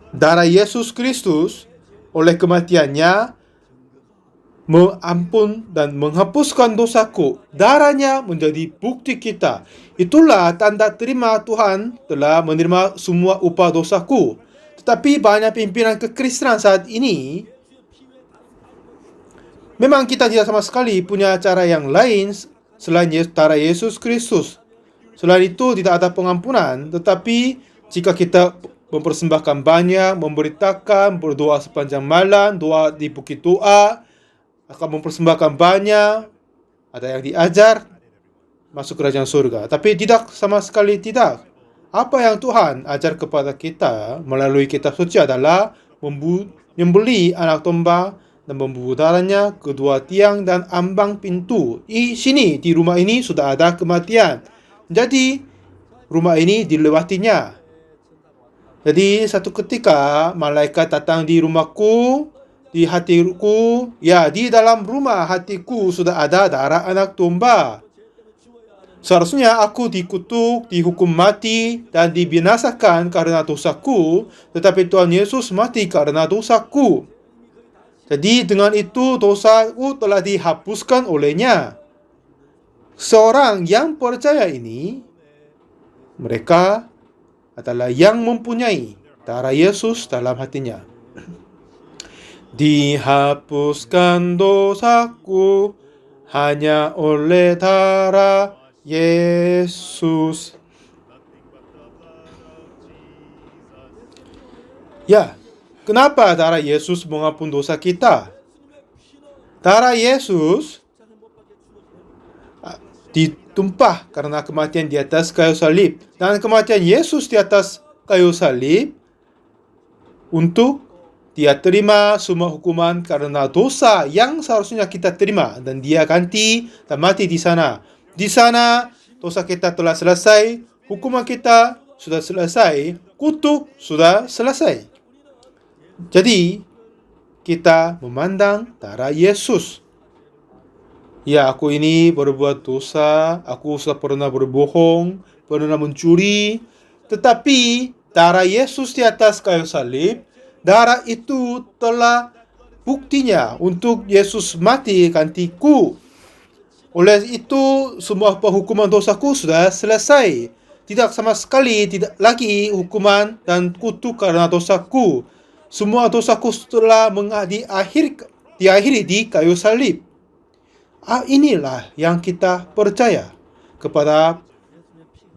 Darah Yesus Kristus oleh kematiannya mengampun dan menghapuskan dosaku. Darahnya menjadi bukti kita. Itulah tanda terima Tuhan telah menerima semua upah dosaku. Tetapi banyak pimpinan kekristenan saat ini, memang kita tidak sama sekali punya cara yang lain selain cara Yesus Kristus. Selain itu tidak ada pengampunan, tetapi jika kita mempersembahkan banyak, memberitakan, berdoa sepanjang malam, doa di bukit doa, akan mempersembahkan banyak, ada yang diajar, masuk kerajaan surga. Tapi tidak, sama sekali tidak. Apa yang Tuhan ajar kepada kita melalui kitab suci adalah membeli anak domba dan membubuh darahnya kedua tiang dan ambang pintu. Di sini, di rumah ini sudah ada kematian. Jadi, rumah ini dilewatinya. Jadi, satu ketika malaikat datang di rumahku, di hatiku, ya di dalam rumah hatiku sudah ada darah anak domba. Seharusnya aku dikutuk, dihukum mati, dan dibinasakan karena dosaku, tetapi Tuhan Yesus mati karena dosaku. Jadi dengan itu dosaku telah dihapuskan olehnya. Seorang yang percaya ini, mereka adalah yang mempunyai darah Yesus dalam hatinya. Dihapuskan dosaku hanya oleh darah Yesus. Ya, kenapa darah Yesus mengampun dosa kita? Darah Yesus ditumpah karena kematian di atas kayu salib. Dan kematian Yesus di atas kayu salib untuk dia terima semua hukuman karena dosa yang seharusnya kita terima. Dan dia ganti dan mati di sana. Di sana dosa kita telah selesai, hukuman kita sudah selesai, kutuk sudah selesai. Jadi kita memandang darah Yesus. Ya, aku ini berbuat dosa, aku sudah pernah berbohong, pernah mencuri, tetapi darah Yesus di atas kayu salib, darah itu telah buktinya untuk Yesus mati gantiku. Oleh itu, semua penghukuman dosaku sudah selesai. Tidak sama sekali, tidak lagi hukuman dan kutuk karena dosaku. Semua dosaku telah diakhiri di kayu salib. Inilah yang kita percaya kepada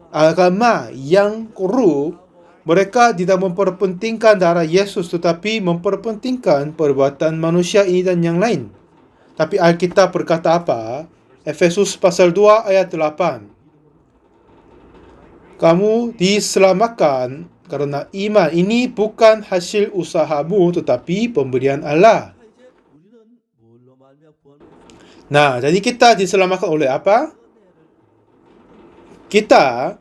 agama yang korup. Mereka tidak memperpentingkan darah Yesus, tetapi memperpentingkan perbuatan manusia ini dan yang lain. Tapi Alkitab berkata apa? Efesus pasal 2 ayat 8. Kamu diselamatkan karena iman. Ini bukan hasil usahamu, tetapi pemberian Allah. Nah, jadi kita diselamatkan oleh apa? Kita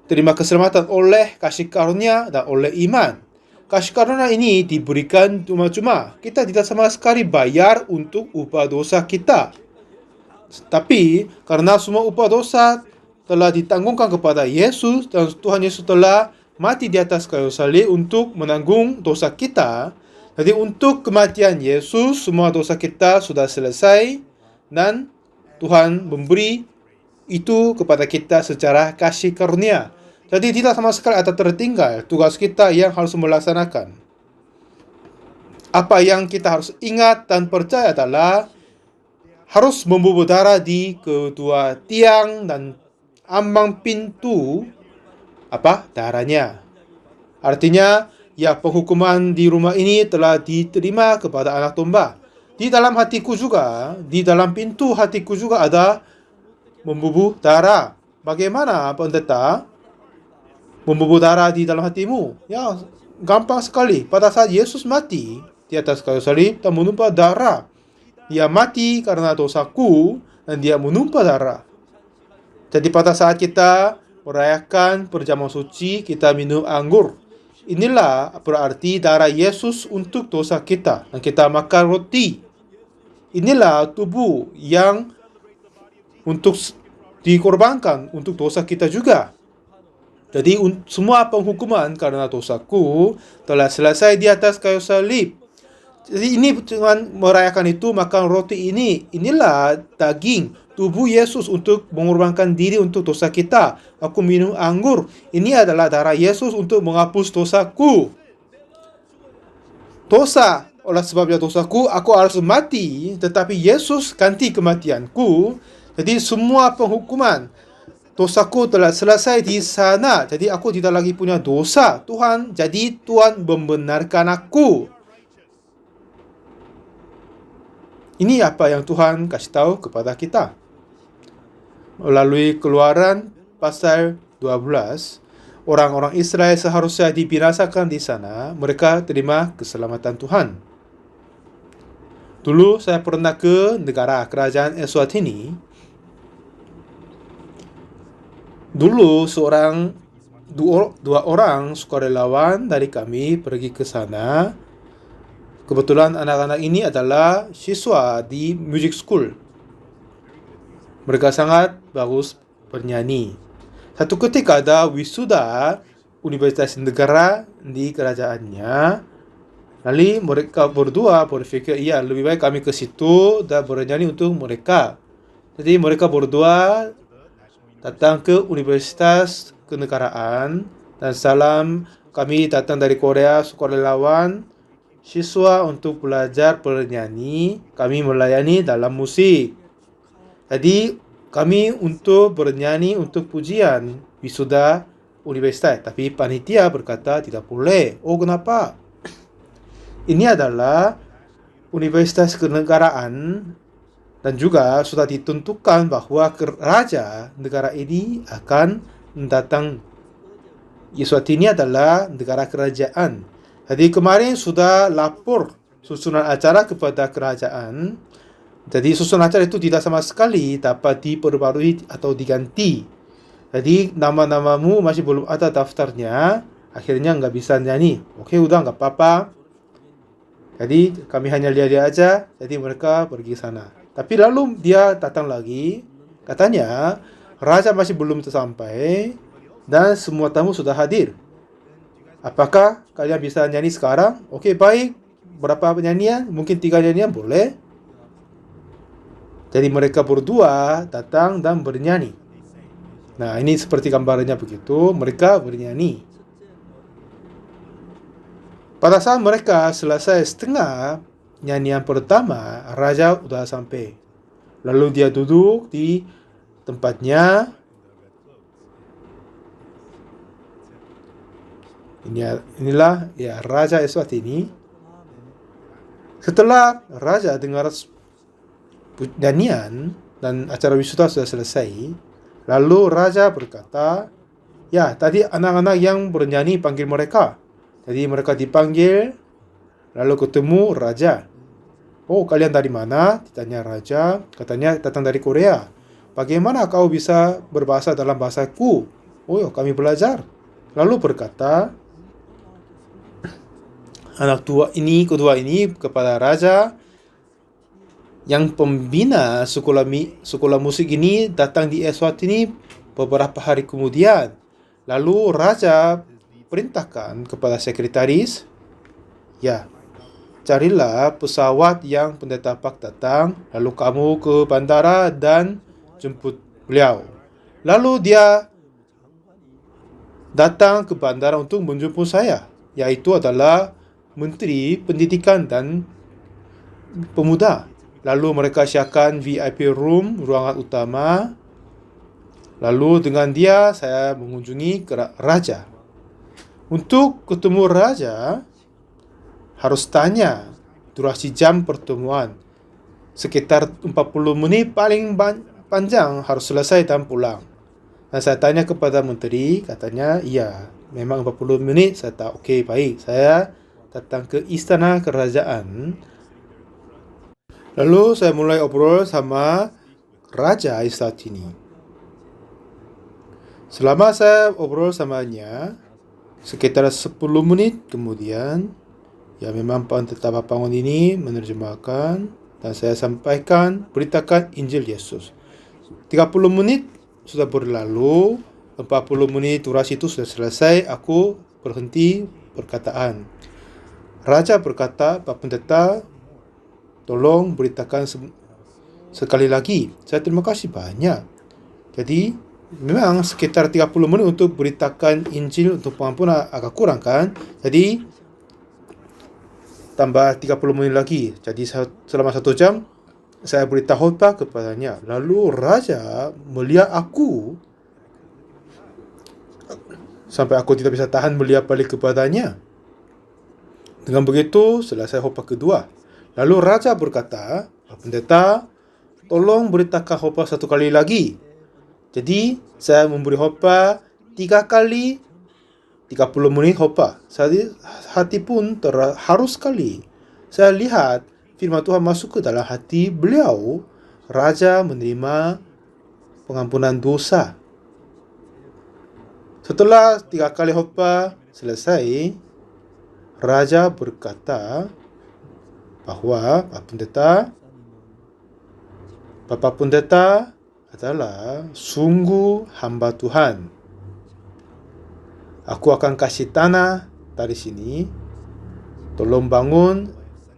terima keselamatan oleh kasih karunia dan oleh iman. Kasih karunia ini diberikan cuma-cuma. Kita tidak sama sekali bayar untuk upah dosa kita. Tapi karena semua upah dosa telah ditanggungkan kepada Yesus, dan Tuhan Yesus telah mati di atas kayu salib untuk menanggung dosa kita. Jadi untuk kematian Yesus, semua dosa kita sudah selesai, dan Tuhan memberi itu kepada kita secara kasih karunia. Jadi tidak sama sekali ada tertinggal tugas kita yang harus melaksanakan. Apa yang kita harus ingat dan percaya adalah harus membubuh darah di kedua tiang dan ambang pintu darahnya. Artinya, ya, penghukuman di rumah ini telah diterima kepada anak domba. Di dalam hatiku juga, di dalam pintu hatiku juga ada membubuh darah. Bagaimana pendeta membubuh darah di dalam hatimu? Ya, gampang sekali. Pada saat Yesus mati di atas kayu salib dan menumpah darah, Dia mati karena dosaku dan dia menumpah darah. Jadi pada saat kita merayakan perjamuan suci, kita minum anggur. Inilah berarti darah Yesus untuk dosa kita. Dan kita makan roti. Inilah tubuh yang untuk dikorbankan untuk dosa kita juga. Jadi semua penghukuman karena dosaku telah selesai di atas kayu salib. Jadi ini dengan merayakan itu, makan roti ini, inilah daging tubuh Yesus untuk mengorbankan diri untuk dosa kita. Aku minum anggur, ini adalah darah Yesus untuk menghapus dosaku. Dosa, oleh sebabnya dosaku, aku harus mati, tetapi Yesus ganti kematianku. Jadi semua penghukuman dosaku telah selesai di sana. Jadi aku tidak lagi punya dosa. Jadi Tuhan membenarkan aku. Ini apa yang Tuhan kasih tahu kepada kita. Melalui Keluaran pasal 12, orang-orang Israel seharusnya dibinasakan di sana. Mereka terima keselamatan Tuhan. Dulu saya pernah ke negara kerajaan Eswatini. Dulu dua orang sukarelawan dari kami pergi ke sana. Kebetulan anak-anak ini adalah siswa di music school. Mereka sangat bagus bernyanyi. Satu ketika ada wisuda universitas negara di kerajaannya. Lalu mereka berdua berpikir, iya lebih baik kami ke situ dan bernyanyi untuk mereka. Jadi mereka berdua datang ke universitas kenegaraan dan salam, kami datang dari Korea, sukarelawan siswa untuk belajar bernyanyi, kami melayani dalam musik. Jadi kami untuk bernyanyi untuk pujian wisuda universitas, tapi panitia berkata tidak boleh. Oh, kenapa? Ini adalah universitas kenegaraan dan juga sudah ditentukan bahwa raja negara ini akan datang. Eswatini adalah negara kerajaan. Jadi kemarin sudah lapor susunan acara kepada kerajaan. Jadi susunan acara itu tidak sama sekali dapat diperbarui atau diganti. Jadi nama-namamu masih belum ada daftarnya. Akhirnya nggak bisa nyanyi. Oke, udah nggak apa-apa. Jadi kami hanya lihat dia aja. Jadi mereka pergi sana. Tapi lalu dia datang lagi. Katanya raja masih belum sampai dan semua tamu sudah hadir. Apakah kalian bisa nyanyi sekarang? Oke, baik. Berapa penyanyian? Mungkin 3 nyanyian boleh. Jadi mereka berdua datang dan bernyanyi. Nah, ini seperti gambarnya begitu. Mereka bernyanyi. Pada saat mereka selesai setengah nyanyian pertama, raja sudah sampai. Lalu dia duduk di tempatnya. Inilah ya Raja Eswatini. Setelah raja dengar nyanyian dan acara wisuda sudah selesai, lalu raja berkata, ya tadi anak-anak yang bernyanyi panggil mereka. Jadi mereka dipanggil, lalu ketemu raja. Oh, kalian dari mana? Ditanya raja. Katanya datang dari Korea. Bagaimana kau bisa berbahasa dalam bahasaku? Oh, kami belajar. Lalu berkata kedua ini kepada raja, yang pembina sekolah musik ini datang di Eswatini beberapa hari kemudian. Lalu raja perintahkan kepada sekretaris, ya, carilah pesawat yang pendeta Pak datang, lalu kamu ke bandara dan jemput beliau. Lalu dia datang ke bandara untuk menjemput saya, yaitu adalah Menteri Pendidikan dan Pemuda. Lalu mereka siapkan VIP room, ruangan utama. Lalu dengan dia saya mengunjungi raja. Untuk ketemu raja harus tanya durasi jam pertemuan. Sekitar 40 menit paling panjang harus selesai dan pulang. Dan saya tanya kepada menteri, katanya iya, memang 40 menit. Saya tahu, oke, baik. Saya datang ke istana kerajaan. Lalu saya mulai obrol sama Raja Eswatini. Selama saya obrol samanya, sekitar 10 menit kemudian, ya memang pendeta Papangon ini menerjemahkan dan saya sampaikan, beritakan Injil Yesus. 30 menit sudah berlalu, 40 menit durasi itu sudah selesai, aku berhenti perkataan. Raja berkata, Pak Pendeta, tolong beritakan sekali lagi. Saya terima kasih banyak. Jadi, memang sekitar 30 menit untuk beritakan Injil untuk pengampunan agak kurang kan. Jadi, tambah 30 menit lagi. Jadi, selama 1 jam, saya beritahu khotbah kepadanya. Lalu Raja melihat aku sampai aku tidak bisa tahan melihat balik kepadanya. Dengan begitu, selesai khotbah kedua. Lalu Raja berkata, Pak Pendeta, tolong beritakan khotbah 1 kali lagi. Jadi, saya memberi khotbah 3 kali 30 menit khotbah. Hati pun terharu sekali. Saya lihat firman Tuhan masuk ke dalam hati beliau. Raja menerima pengampunan dosa. Setelah 3 kali khotbah selesai, Raja berkata bahwa Bapak Pendeta adalah sungguh hamba Tuhan. Aku akan kasih tanah dari sini. Tolong bangun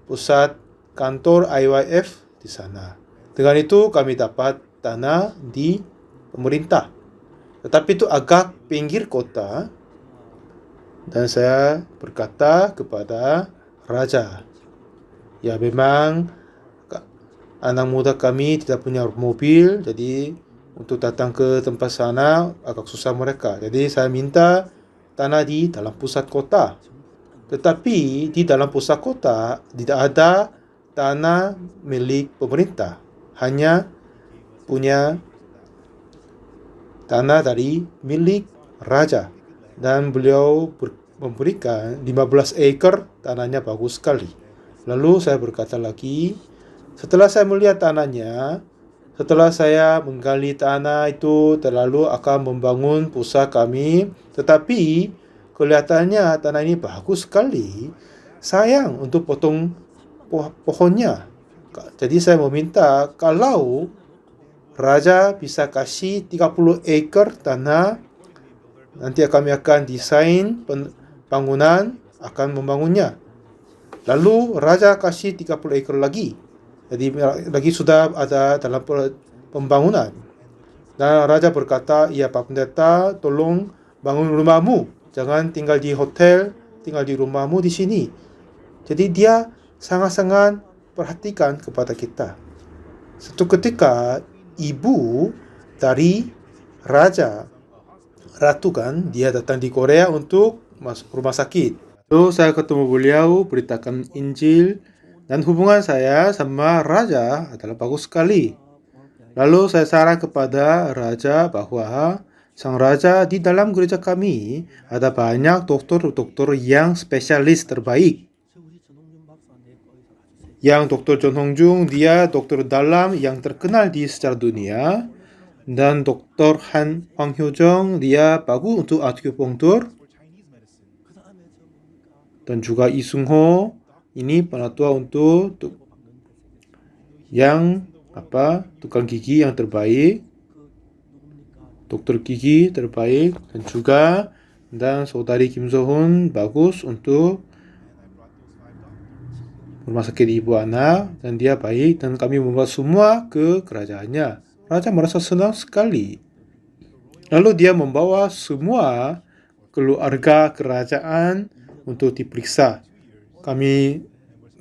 pusat kantor IYF di sana. Dengan itu kami dapat tanah di pemerintah. Tetapi itu agak pinggir kota. Dan saya berkata kepada Raja, ya memang anak muda kami tidak punya mobil, jadi untuk datang ke tempat sana agak susah mereka. Jadi saya minta tanah di dalam pusat kota. Tetapi di dalam pusat kota tidak ada tanah milik pemerintah. Hanya punya tanah dari milik Raja. Dan beliau memberikan 15 ekor, tanahnya bagus sekali. Lalu saya berkata lagi, setelah saya melihat tanahnya, setelah saya menggali tanah itu, terlalu akan membangun pusat kami, tetapi kelihatannya tanah ini bagus sekali, sayang untuk potong pohonnya. Jadi saya meminta kalau Raja bisa kasih 30 ekor tanah, nanti kami akan desain bangunan, akan membangunnya. Lalu Raja kasih 30 ekor lagi. Jadi lagi sudah ada dalam pembangunan. Dan Raja berkata, ya Pak Pendeta, tolong bangun rumahmu. Jangan tinggal di hotel, tinggal di rumahmu di sini. Jadi dia sangat-sangat perhatikan kepada kita. Suatu ketika, ibu dari Raja Ratu kan, dia datang di Korea untuk masuk rumah sakit. Lalu saya ketemu beliau, beritakan Injil, dan hubungan saya sama Raja adalah bagus sekali. Lalu saya saran kepada Raja bahwa sang Raja di dalam gereja kami ada banyak dokter-dokter yang spesialis terbaik. Yang Dr. John Hongjung, dia dokter dalam yang terkenal di secara dunia. Dan Dr. Hwang Hyo-jung, dia bagus untuk akupunktur. Dan juga Lee Sung-ho, ini penatua untuk yang tukang gigi yang terbaik, dokter gigi terbaik, dan saudari Kim So-hun bagus untuk rumah sakit ibu anak, dan dia baik, dan kami membawa semua ke kerajaannya. Raja merasa senang sekali. Lalu dia membawa semua keluarga kerajaan untuk diperiksa. Kami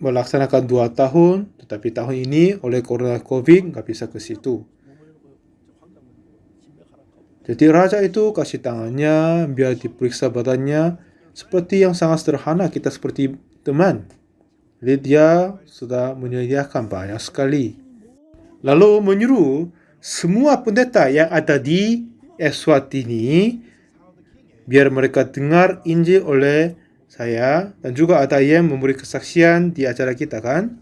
melaksanakan 2 tahun, tetapi tahun ini oleh corona COVID nggak bisa ke situ. Jadi Raja itu kasih tangannya biar diperiksa badannya seperti yang sangat sederhana, kita seperti teman. Jadi dia sudah menyediakan banyak sekali. Lalu menyuruh semua pendeta yang ada di Eswatini biar mereka dengar Injil oleh saya, dan juga ada yang memberi kesaksian di acara kita kan.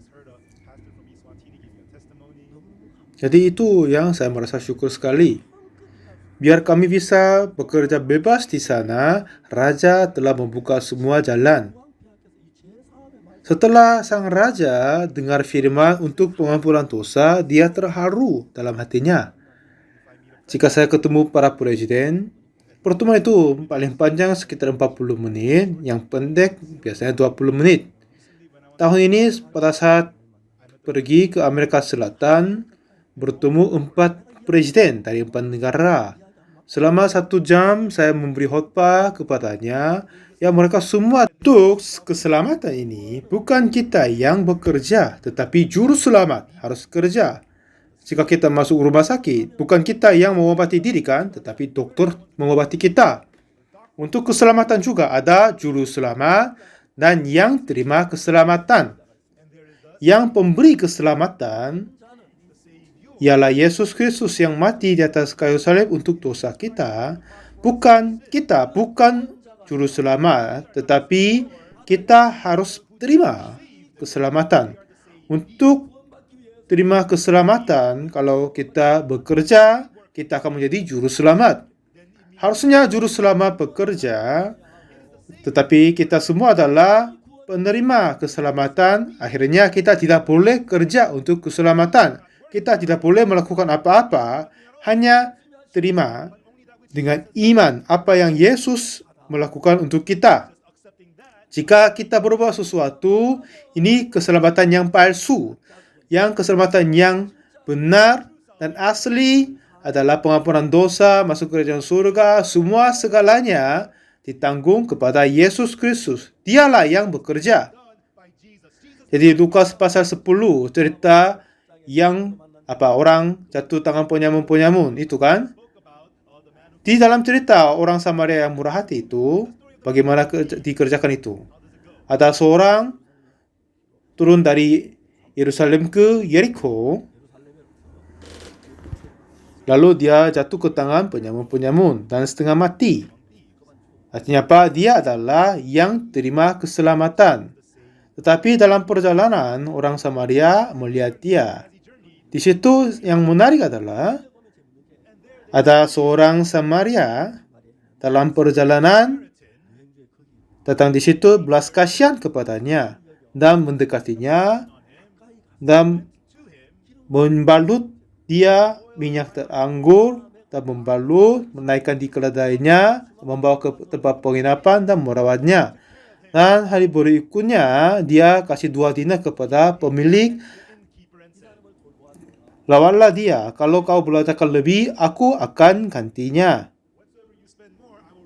Jadi itu yang saya merasa syukur sekali. Biar kami bisa bekerja bebas di sana, Raja telah membuka semua jalan. Setelah sang raja dengar firman untuk pengampunan dosa, dia terharu dalam hatinya. Jika saya ketemu para presiden, pertemuan itu paling panjang sekitar 40 menit, yang pendek biasanya 20 menit. Tahun ini pada saat pergi ke Amerika Selatan, bertemu 4 presiden dari 4 negara. Selama 1 jam saya memberi khotbah kepadanya, ya mereka semua untuk keselamatan ini bukan kita yang bekerja, tetapi juru selamat harus kerja. Jika kita masuk rumah sakit, bukan kita yang mengobati diri kan, tetapi dokter mengobati kita. Untuk keselamatan juga ada juru selamat dan yang terima keselamatan. Yang pemberi keselamatan ialah Yesus Kristus yang mati di atas kayu salib untuk dosa kita. Bukan kita, bukan juru selamat, tetapi kita harus terima keselamatan. Untuk terima keselamatan, kalau kita bekerja, kita akan menjadi juru selamat. Harusnya juru selamat bekerja, tetapi kita semua adalah penerima keselamatan. Akhirnya kita tidak boleh kerja untuk keselamatan. Kita tidak boleh melakukan apa-apa, hanya terima dengan iman apa yang Yesus melakukan untuk kita. Jika kita berbuat sesuatu, ini keselamatan yang palsu. Yang keselamatan yang benar dan asli adalah pengampunan dosa, masuk kerajaan surga, semua segalanya ditanggung kepada Yesus Kristus. Dialah yang bekerja. Jadi Lukas pasal 10 cerita yang orang jatuh tangan penyamun-penyamun itu kan. Di dalam cerita orang Samaria yang murah hati itu, bagaimana dikerjakan itu? Ada seorang turun dari Yerusalem ke Yeriko, lalu dia jatuh ke tangan penyamun-penyamun dan setengah mati. Artinya apa? Dia adalah yang terima keselamatan. Tetapi dalam perjalanan orang Samaria melihat dia. Di situ yang menarik adalah ada seorang Samaria dalam perjalanan datang di situ belas kasihan kepadanya dan mendekatinya dan membalut dia minyak teranggur dan membalut, menaikkan di keledainya, membawa ke tempat penginapan dan merawatnya. Dan hari berikutnya dia kasih 2 dinar kepada pemilik. Lawanlah dia, kalau kau belajarkan lebih, aku akan gantinya.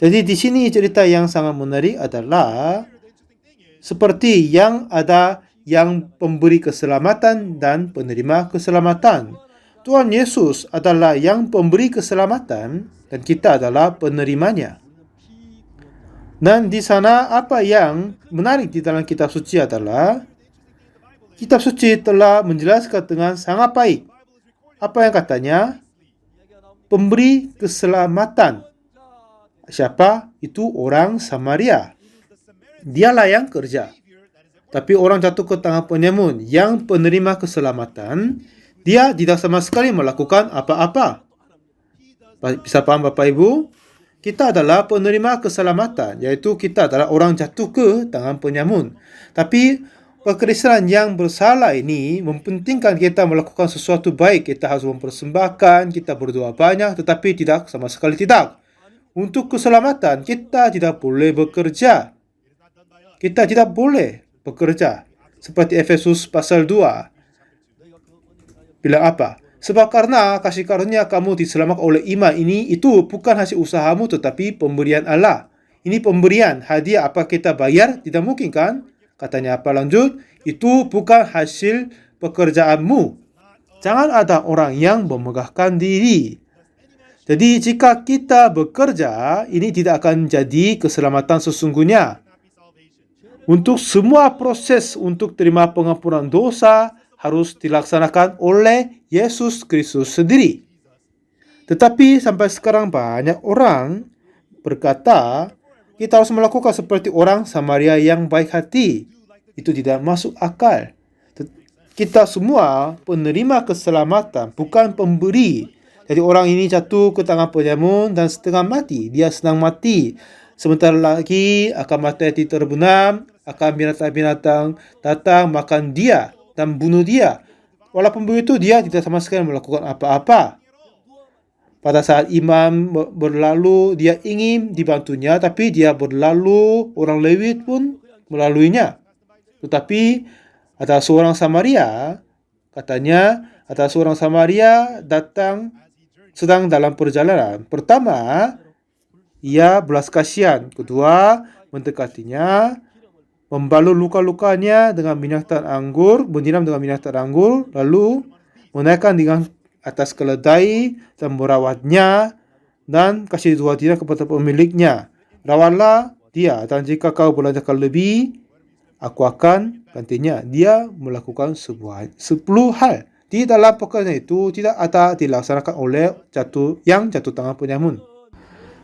Jadi di sini cerita yang sangat menarik adalah seperti yang ada yang pemberi keselamatan dan penerima keselamatan. Tuhan Yesus adalah yang pemberi keselamatan dan kita adalah penerimanya. Dan di sana apa yang menarik di dalam kitab suci adalah kitab suci telah menjelaskan dengan sangat baik. Apa yang katanya? Pemberi keselamatan. Siapa? Itu orang Samaria. Dialah yang kerja. Tapi orang jatuh ke tangan penyamun yang penerima keselamatan, dia tidak sama sekali melakukan apa-apa. Bisa paham Bapak Ibu? Kita adalah penerima keselamatan, yaitu kita adalah orang jatuh ke tangan penyamun. Tapi Kekristenan yang bersalah ini mempentingkan kita melakukan sesuatu baik. Kita harus mempersembahkan, kita berdoa banyak, tetapi tidak, sama sekali tidak. Untuk keselamatan, kita tidak boleh bekerja. Kita tidak boleh bekerja. Seperti Efesus pasal 2. Bilang apa? Sebab karena kasih karunia kamu diselamatkan oleh iman ini, itu bukan hasil usahamu, tetapi pemberian Allah. Ini pemberian, hadiah. Apa kita bayar? Tidak mungkin kan? Katanya apa lanjut? Itu bukan hasil pekerjaanmu. Jangan ada orang yang memegahkan diri. Jadi jika kita bekerja, ini tidak akan jadi keselamatan sesungguhnya. Untuk semua proses untuk terima pengampunan dosa harus dilaksanakan oleh Yesus Kristus sendiri. Tetapi sampai sekarang banyak orang berkata, kita harus melakukan seperti orang Samaria yang baik hati. Itu tidak masuk akal. kita semua penerima keselamatan, bukan pemberi. Jadi orang ini jatuh ke tangan penyamun dan setengah mati. Dia sedang mati. Sebentar lagi akan matahari terbenam, akan binatang-binatang datang makan dia dan bunuh dia. Walaupun begitu, dia tidak sama sekali melakukan apa-apa. Pada saat imam berlalu, dia ingin dibantunya, tapi dia berlalu, orang Lewit pun melaluinya. Tetapi ada seorang Samaria, katanya ada seorang Samaria datang sedang dalam perjalanan. Pertama, ia belas kasihan. Kedua, mendekatinya, membalut luka-lukanya dengan minyak tan anggur, menyiram dengan minyak tan anggur, lalu menaikkan dengan atas keledai dan merawatnya dan kasih dua dinar kepada pemiliknya. Rawatlah dia, dan jika kau belanjakan lebih, aku akan gantinya. Dia melakukan 10 hal. Di dalam pekerjaan itu tidak ada dilaksanakan oleh yang jatuh tangan penyamun.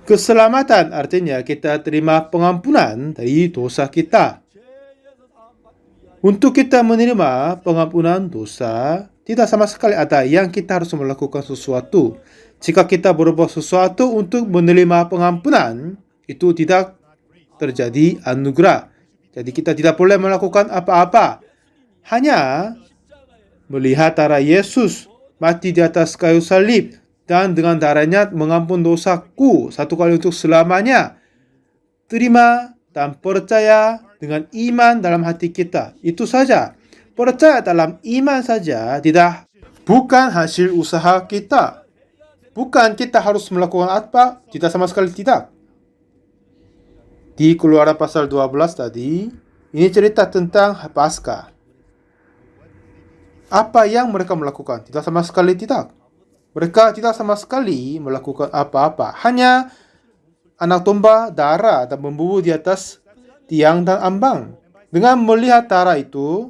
Keselamatan artinya kita terima pengampunan dari dosa kita. Untuk kita menerima pengampunan dosa, tidak sama sekali ada yang kita harus melakukan sesuatu. Jika kita berbuat sesuatu untuk menerima pengampunan, itu tidak terjadi anugerah. Jadi kita tidak boleh melakukan apa-apa. Hanya melihat darah Yesus mati di atas kayu salib dan dengan darahnya mengampun dosaku satu kali untuk selamanya. Terima dan percaya dengan iman dalam hati kita. Itu saja. Percaya dalam iman saja, bukan hasil usaha kita. Bukan kita harus melakukan apa, tidak sama sekali tidak. Di Keluaran pasal 12 tadi, ini cerita tentang Paskah. Apa yang mereka melakukan? Tidak sama sekali tidak. Mereka tidak sama sekali melakukan apa-apa. Hanya anak domba darah dan membubuh di atas tiang dan ambang. Dengan melihat darah itu,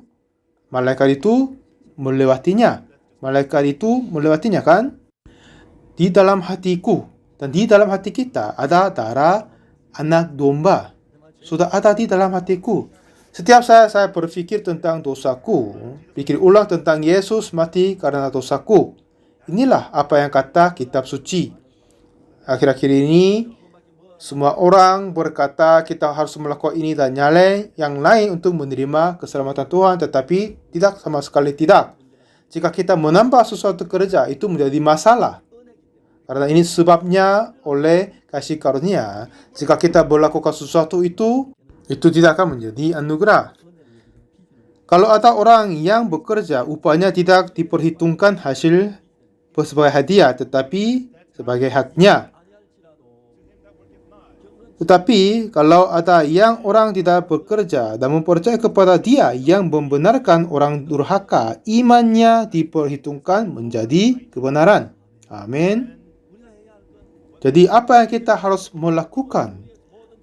malaikat itu melewatinya. Kan? Di dalam hatiku dan di dalam hati kita ada darah anak domba. Sudah ada di dalam hatiku. Setiap saya berpikir tentang dosaku, pikir ulang tentang Yesus mati karena dosaku. Inilah apa yang kata kitab suci. Akhir-akhir ini, semua orang berkata kita harus melakukan ini dan yang lain untuk menerima keselamatan Tuhan, tetapi tidak sama sekali tidak. Jika kita menambah sesuatu kerja, itu menjadi masalah. Karena ini sebabnya oleh kasih karunia. Jika kita melakukan sesuatu itu tidak akan menjadi anugerah. Kalau ada orang yang bekerja, upahnya tidak diperhitungkan hasil sebagai hadiah, tetapi sebagai haknya. Tetapi kalau ada yang orang tidak bekerja dan mempercayai kepada dia yang membenarkan orang durhaka, imannya diperhitungkan menjadi kebenaran. Amin. Jadi apa yang kita harus melakukan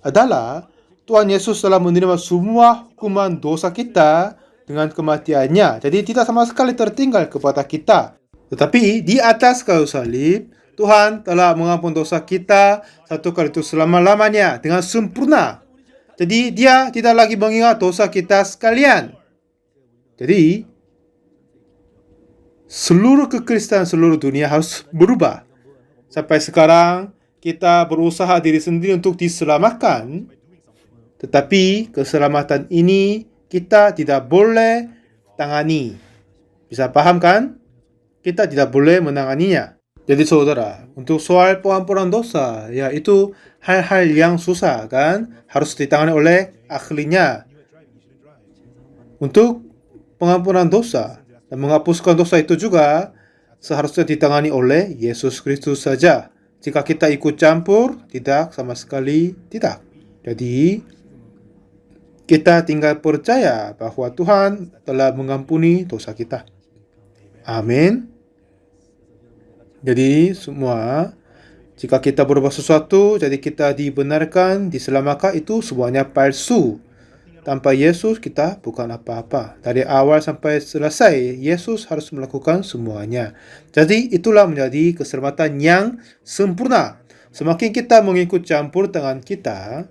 adalah Tuhan Yesus telah menerima semua hukuman dosa kita dengan kematiannya. Jadi tidak sama sekali tertinggal kepada kita. Tetapi di atas kayu salib, Tuhan telah mengampun dosa kita satu kali untuk selama-lamanya dengan sempurna. Jadi dia tidak lagi mengingat dosa kita sekalian. Jadi seluruh kekristenan seluruh dunia harus berubah. Sampai sekarang kita berusaha diri sendiri untuk diselamatkan. Tetapi keselamatan ini kita tidak boleh tangani. Bisa paham kan? Kita tidak boleh menanganinya. Jadi saudara, untuk soal pengampunan dosa, ya itu hal-hal yang susah kan, harus ditangani oleh ahlinya. Untuk pengampunan dosa dan menghapuskan dosa itu juga seharusnya ditangani oleh Yesus Kristus saja. Jika kita ikut campur, tidak, sama sekali tidak. Jadi kita tinggal percaya bahwa Tuhan telah mengampuni dosa kita. Amin. Jadi semua, jika kita berbuat sesuatu, jadi kita dibenarkan, diselamatkan, itu semuanya palsu. Tanpa Yesus kita bukan apa-apa. Dari awal sampai selesai, Yesus harus melakukan semuanya. Jadi itulah menjadi keselamatan yang sempurna. Semakin kita mengikut campur tangan kita,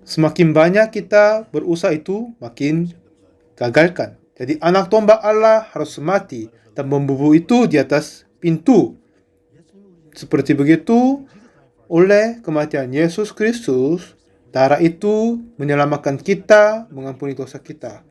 semakin banyak kita berusaha itu makin gagalkan. Jadi anak domba Allah harus mati dan membubuh itu di atas pintu. Seperti begitu, oleh kematian Yesus Kristus, darah itu menyelamatkan kita, mengampuni dosa kita.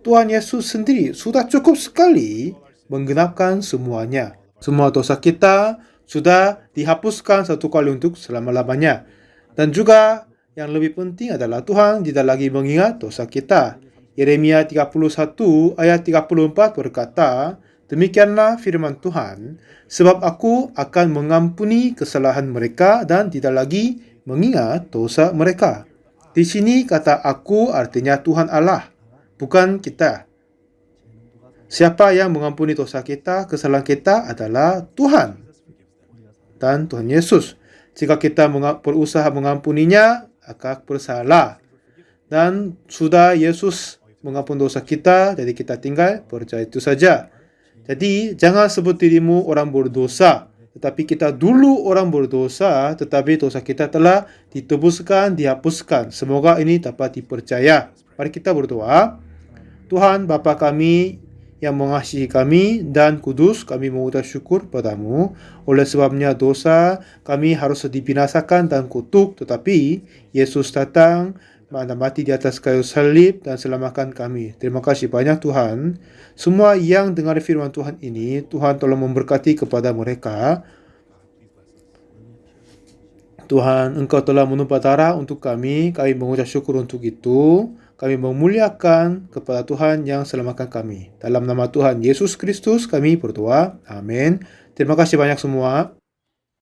Tuhan Yesus sendiri sudah cukup sekali menggenapkan semuanya. Semua dosa kita sudah dihapuskan satu kali untuk selama-lamanya. Dan juga yang lebih penting adalah Tuhan tidak lagi mengingat dosa kita. Yeremia 31 ayat 34 berkata, demikianlah firman Tuhan, sebab aku akan mengampuni kesalahan mereka dan tidak lagi mengingat dosa mereka. Di sini kata aku artinya Tuhan Allah, bukan kita. Siapa yang mengampuni dosa kita, kesalahan kita adalah Tuhan dan Tuhan Yesus. Jika kita berusaha mengampuninya, akan bersalah. Dan sudah Yesus mengampuni dosa kita, jadi kita tinggal percaya itu saja. Jadi jangan sebut dirimu orang berdosa, tetapi kita dulu orang berdosa, tetapi dosa kita telah ditebuskan, dihapuskan. Semoga ini dapat dipercaya. Mari kita berdoa. Tuhan Bapa kami yang mengasihi kami dan kudus, kami mengucap syukur padamu. Oleh sebabnya dosa kami harus dibinasakan dan kutuk, tetapi Yesus datang mati di atas kayu salib dan selamatkan kami. Terima kasih banyak Tuhan. Semua yang dengar firman Tuhan ini, Tuhan tolong memberkati kepada mereka. Tuhan, Engkau telah menumpah darah untuk kami mengucap syukur untuk itu. Kami memuliakan kepada Tuhan yang selamatkan kami. Dalam nama Tuhan Yesus Kristus kami berdoa. Amin. Terima kasih banyak semua.